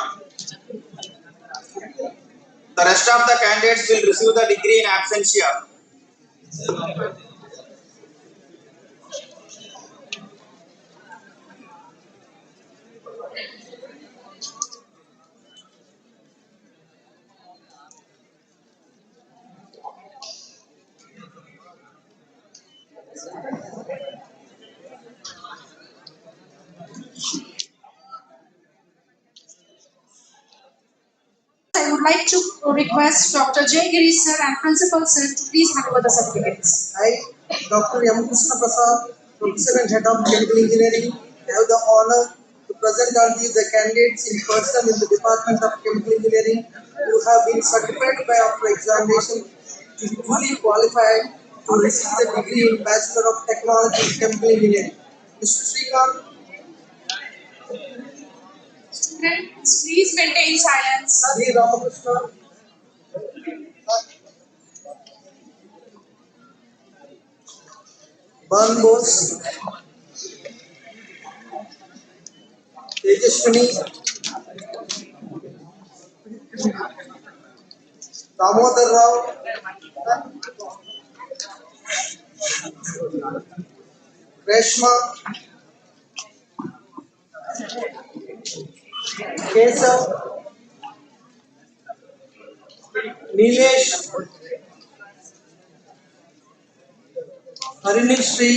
The rest of the candidates will receive the degree in absentia. I would like to request Dr. J. Giri sir and Principal sir to please hand over the certificates. I, Dr. M. Krishna Prasad, Professor and Head of Chemical Engineering, have the honor to present on you the candidates in person in the Department of Chemical Engineering who have been certified by after examination to be duly qualified to receive the degree in Bachelor of Technology in Chemical Engineering. Mr. Srikanth, Students, please maintain silence. B. Ramakrishna, Ban Bose, Tejaswini, Damodar Rao, Reshma, Kesav, Nilesh, Harinishri,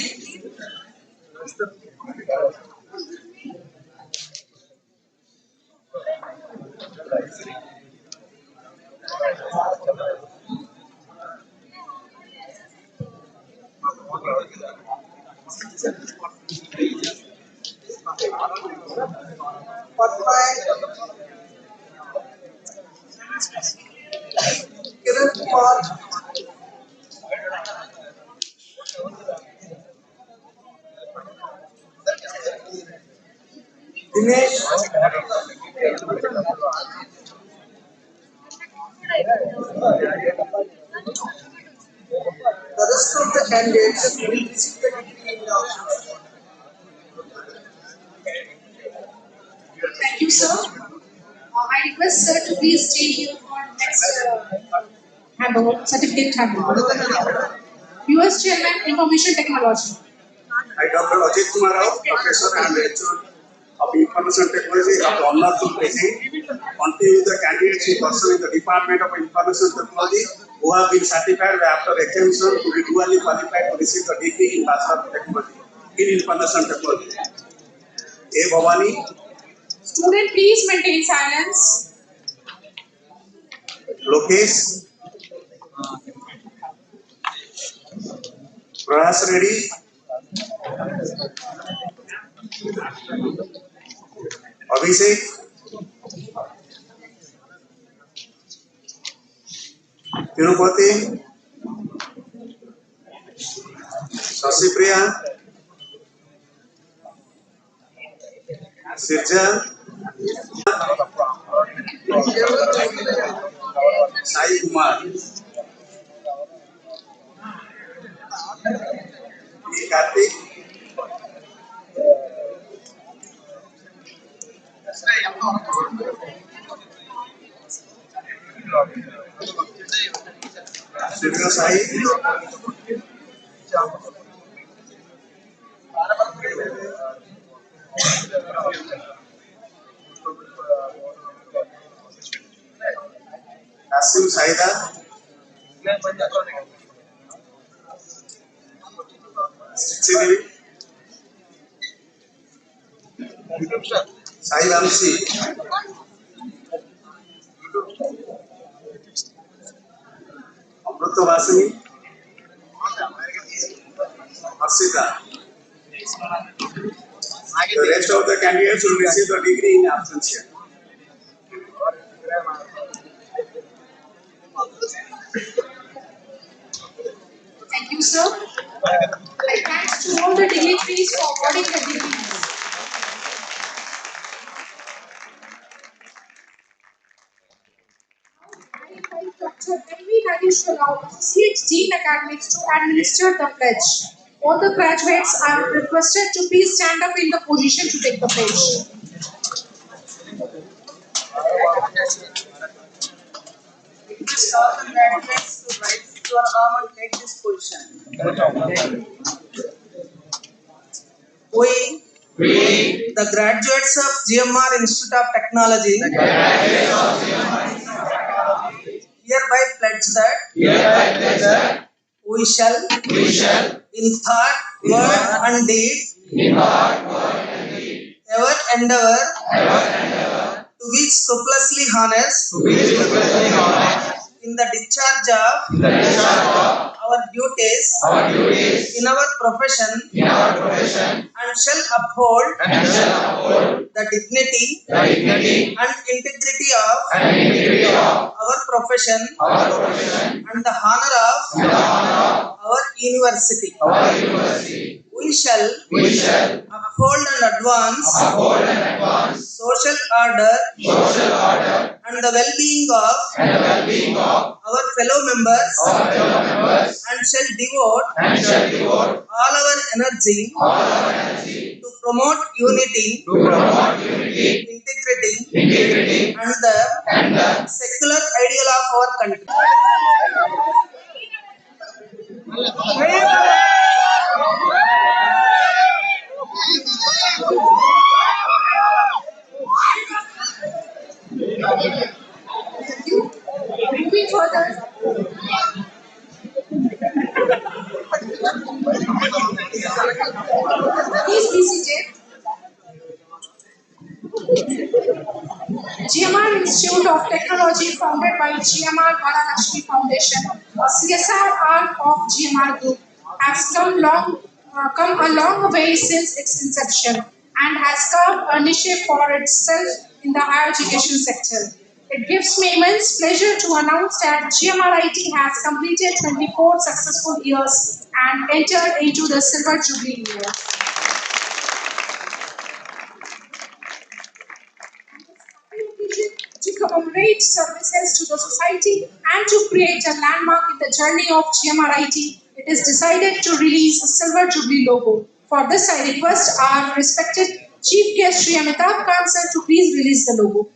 Patmai, Kiran Kumar, Dinesh, the rest of the candidates will receive the degree in the Thank you, sir. I request sir to please stay here for next handover, certificate handover. US Chairman, Information Technology. I, Dr. Ajit Kumar Rao, Professor and Lecturer of Information Technology, have the honor to present unto you the candidates in person in the Department of Information Technology who have been certified after examination to be duly qualified to receive the degree in Bachelor of Technology in Information Technology. A. Bhavani, Student, please maintain silence. Lokesh, Prayas Reddy, Abhishek, Tirupati, Sasipriya, Sirja, Sai Kumar, P. Karthik, Sirga Sai, Asim Saida, Sridevi, Sai Ramsi, Amrita Vasini, Arsita. The rest of the candidates will receive the degree in absentia. Thank you, sir. And thanks to all the dignitaries for awarding the degrees. I invite Dr. M.V. Nageshwar Rao, Associate Dean Academics, to administer the pledge. All the graduates are requested to please stand up in the position to take the pledge. Request all the graduates to rise to your arm and take this position. We, the graduates of GMR Institute of Technology, hereby pledge that we shall, in thought, word, and deed, ever endeavor to be scrupulously honest in the discharge of our duties in our profession, and shall uphold the dignity and integrity of our profession and the honor of our university. We shall uphold and advance social order and the well-being of our fellow members, and shall devote all our energy to promote unity, integrity, and the secular ideal of our country. Thank you. Moving further. Please be seated. GMR Institute of Technology, founded by GMR Varanasi Foundation, a CSR arm of GMR Group, has come a long way since its inception and has carved a niche for itself in the higher education sector. It gives me immense pleasure to announce that GMRIT has completed 24 successful years and entered into the Silver Jubilee year. To commemorate services to the society and to create a landmark in the journey of GMRIT, it is decided to release a Silver Jubilee logo. For this, I request our respected Chief Guest Shri Amitabh Khan sir to please release the logo.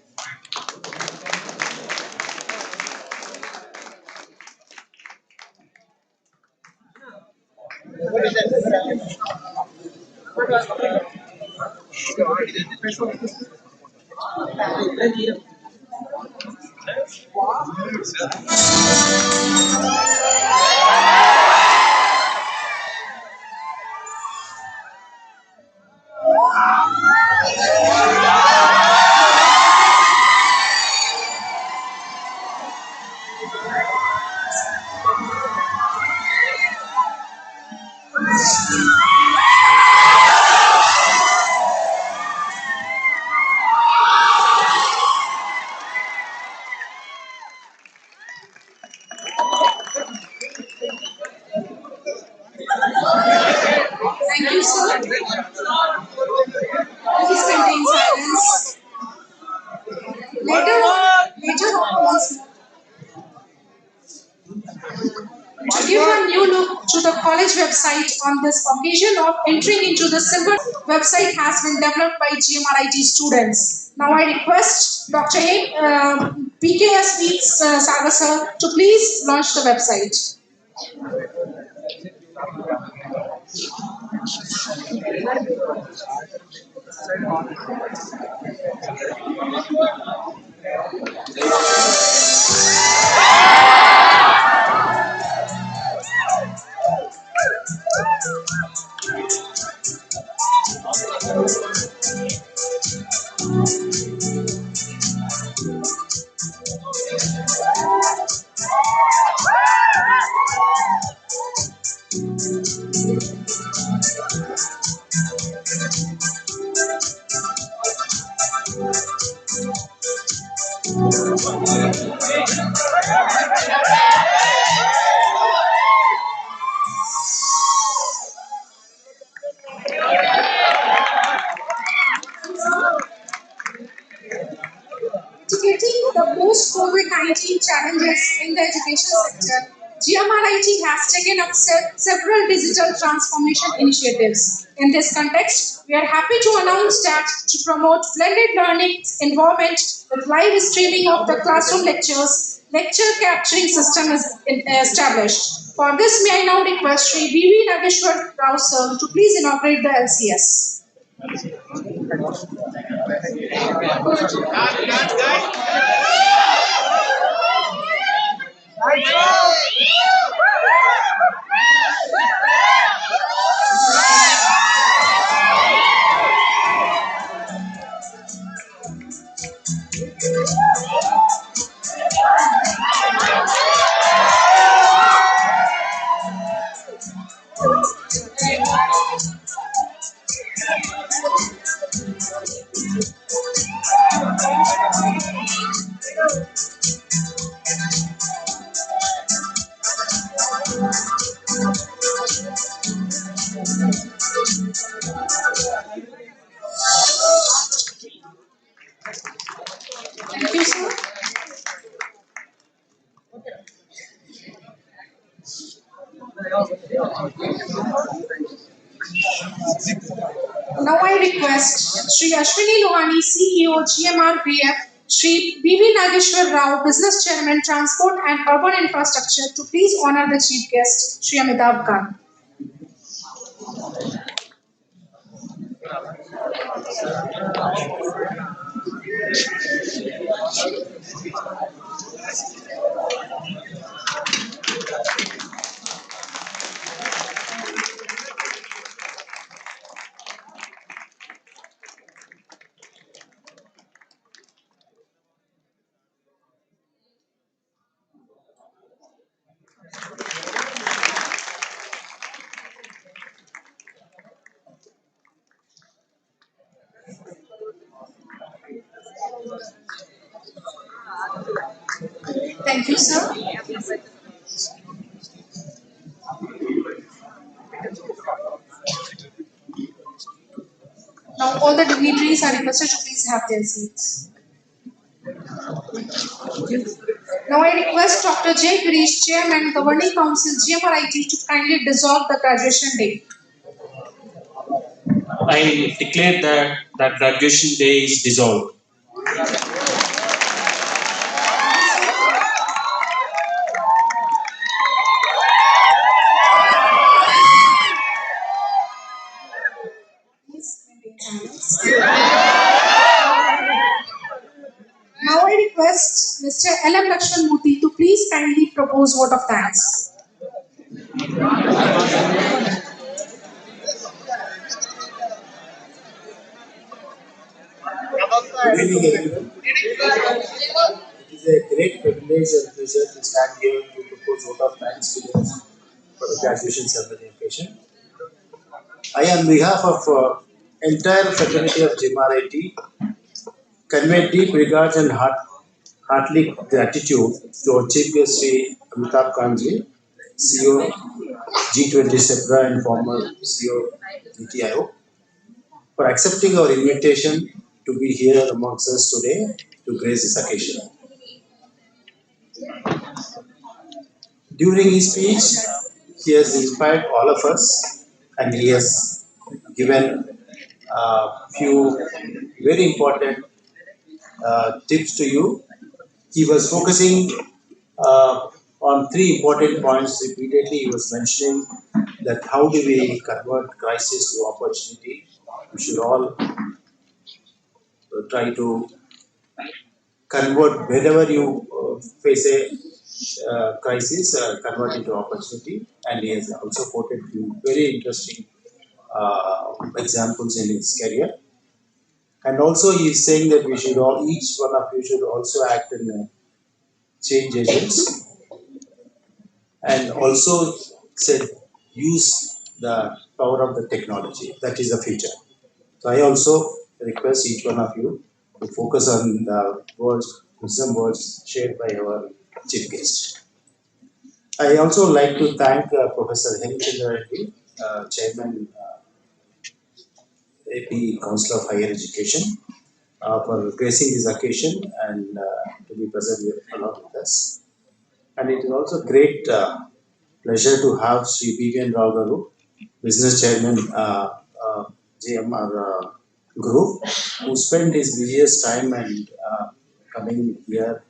website on this occasion of entering into the silver website has been developed by GMRIT students. Now I request Dr. PKS Meets Sagar sir to please launch the website. Mitigating the post-COVID-19 challenges in the education sector, GMRIT has taken up several digital transformation initiatives. In this context, we are happy to announce that to promote blended learning environment with live streaming of the classroom lectures, lecture capturing system is established. For this, may I now request Sri B.V. Nageshwar Rao sir to please inaugurate the LCS. Thank you, sir. Now I request Sri Ashwini Lohani, CEO, GMRBF, Sri B.V. Nageshwar Rao, Business Chairman, Transport and Urban Infrastructure, to please honor the chief guest, Sri Amitabh Khan. Thank you, sir. Now all the dignitaries are requested to please have their seats. Now I request Dr. J. Girish, Chairman, Governing Council, GMRIT, to kindly dissolve the graduation day. I declare that graduation day is dissolved. Now I request Mr. L.M. Lakshman Murthy to please kindly propose vote of thanks. Good evening, everyone. It is a great privilege and pleasure to stand here to propose vote of thanks to you for the graduation ceremony occasion. I, on behalf of entire fraternity of GMRIT, convey deep regards and heartly gratitude to our Chief Guest Sri Amitabh Kanji, CEO G20 SEPRA and former CEO NITI, for accepting our invitation to be here amongst us today to grace this occasion. During his speech, he has inspired all of us, and he has given few very important tips to you. He was focusing on three important points repeatedly. He was mentioning that how do we convert crisis to opportunity. We should all try to convert whenever you face a crisis, convert into opportunity. And he has also quoted few very interesting examples in his career. And also he is saying that we should all, each one of you should also act in change agents, and also said use the power of the technology. That is the future. So I also request each one of you to focus on the words, wisdom words shared by our chief guest. I also like to thank Professor Hemchandra Reddy, Chairman AP Council of Higher Education, for gracing this occasion and to be present here along with us. And it is also great pleasure to have Sri P.V.N. Rao Garu, Business Chairman, GMR Group, who spent his busiest time and coming here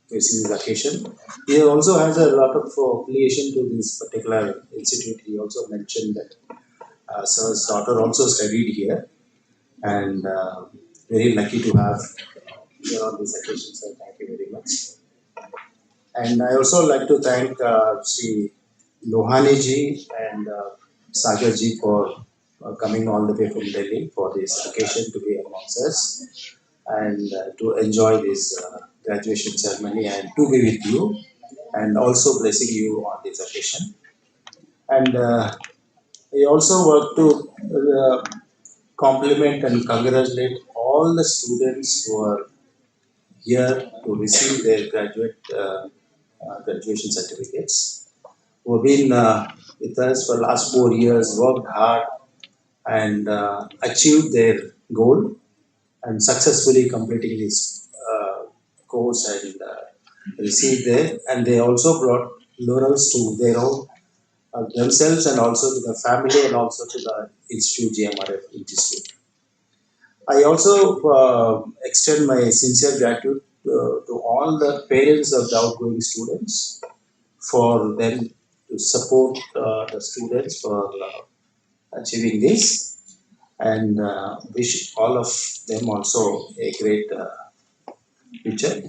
facing this occasion. He also has a lot of affiliation to this particular institute. He also mentioned that Sir's daughter also studied here, and very lucky to have here on this occasion. So thank you very much. And I also like to thank Sri Lohani ji and Sagar ji for coming all the way from Delhi for this occasion to be amongst us and to enjoy this graduation ceremony and to be with you and also blessing you on this occasion. And I also work to compliment and congratulate all the students who are here to receive their graduation certificates, who have been with us for the last 4 years, worked hard and achieved their goal and successfully completing this course and received there. And they also brought laurels to their own themselves and also to the family and also to the institute, GMRF Institute. I also extend my sincere gratitude to all the parents of the outgoing students for them to support the students for achieving this, and wish all of them also a great future.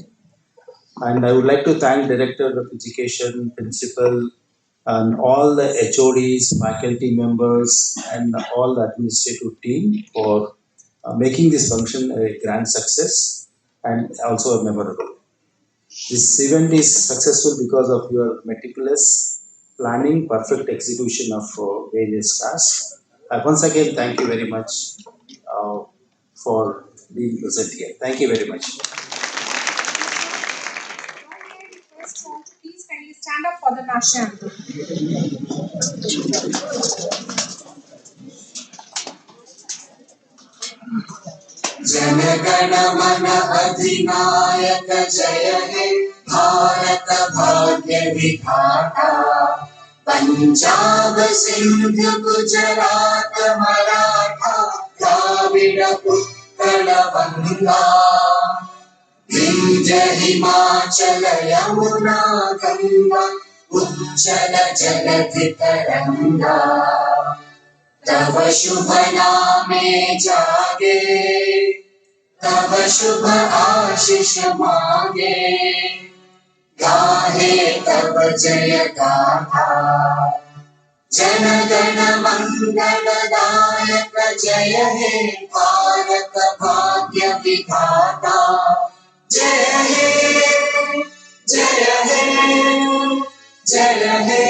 And I would like to thank Director of Education, Principal, and all the HODs, faculty members, and all the administrative team for making this function a grand success and also a memorable. This event is successful because of your meticulous planning, perfect execution of various tasks. Once again, thank you very much for being present here. Thank you very much. Please kindly stand up for the national anthem. जनगण मन अधिनायक जय हे भारत भाग्य विधाता पंजाब सिंध गुजरात मराठा द्राविड उत्कल बंगा विंध्य हिमाचल यमुना गंगा उज्जल जलधि तरंगा तव शुभ नामे जागे तव शुभ आशीष मांगे गाहे तव जय गाथा जन गण मंगल दायक जय हे भारत भाग्य विधाता जय हे जय हे जय हे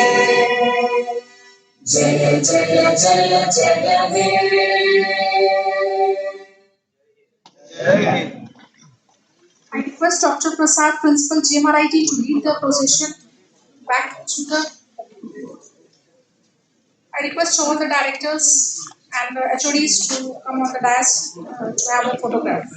जय जय जय जय हे I request Dr. Prasad, Principal GMRIT, to lead the procession back to the. I request all the directors and the HODs to come on the dais to have a photograph.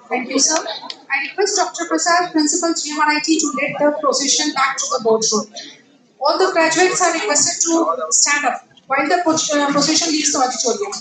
Thank you, sir. I request Dr. Prasad, Principal GMRIT, to lead the procession back to the boardroom. All the graduates are requested to stand up while the procession leaves the auditorium.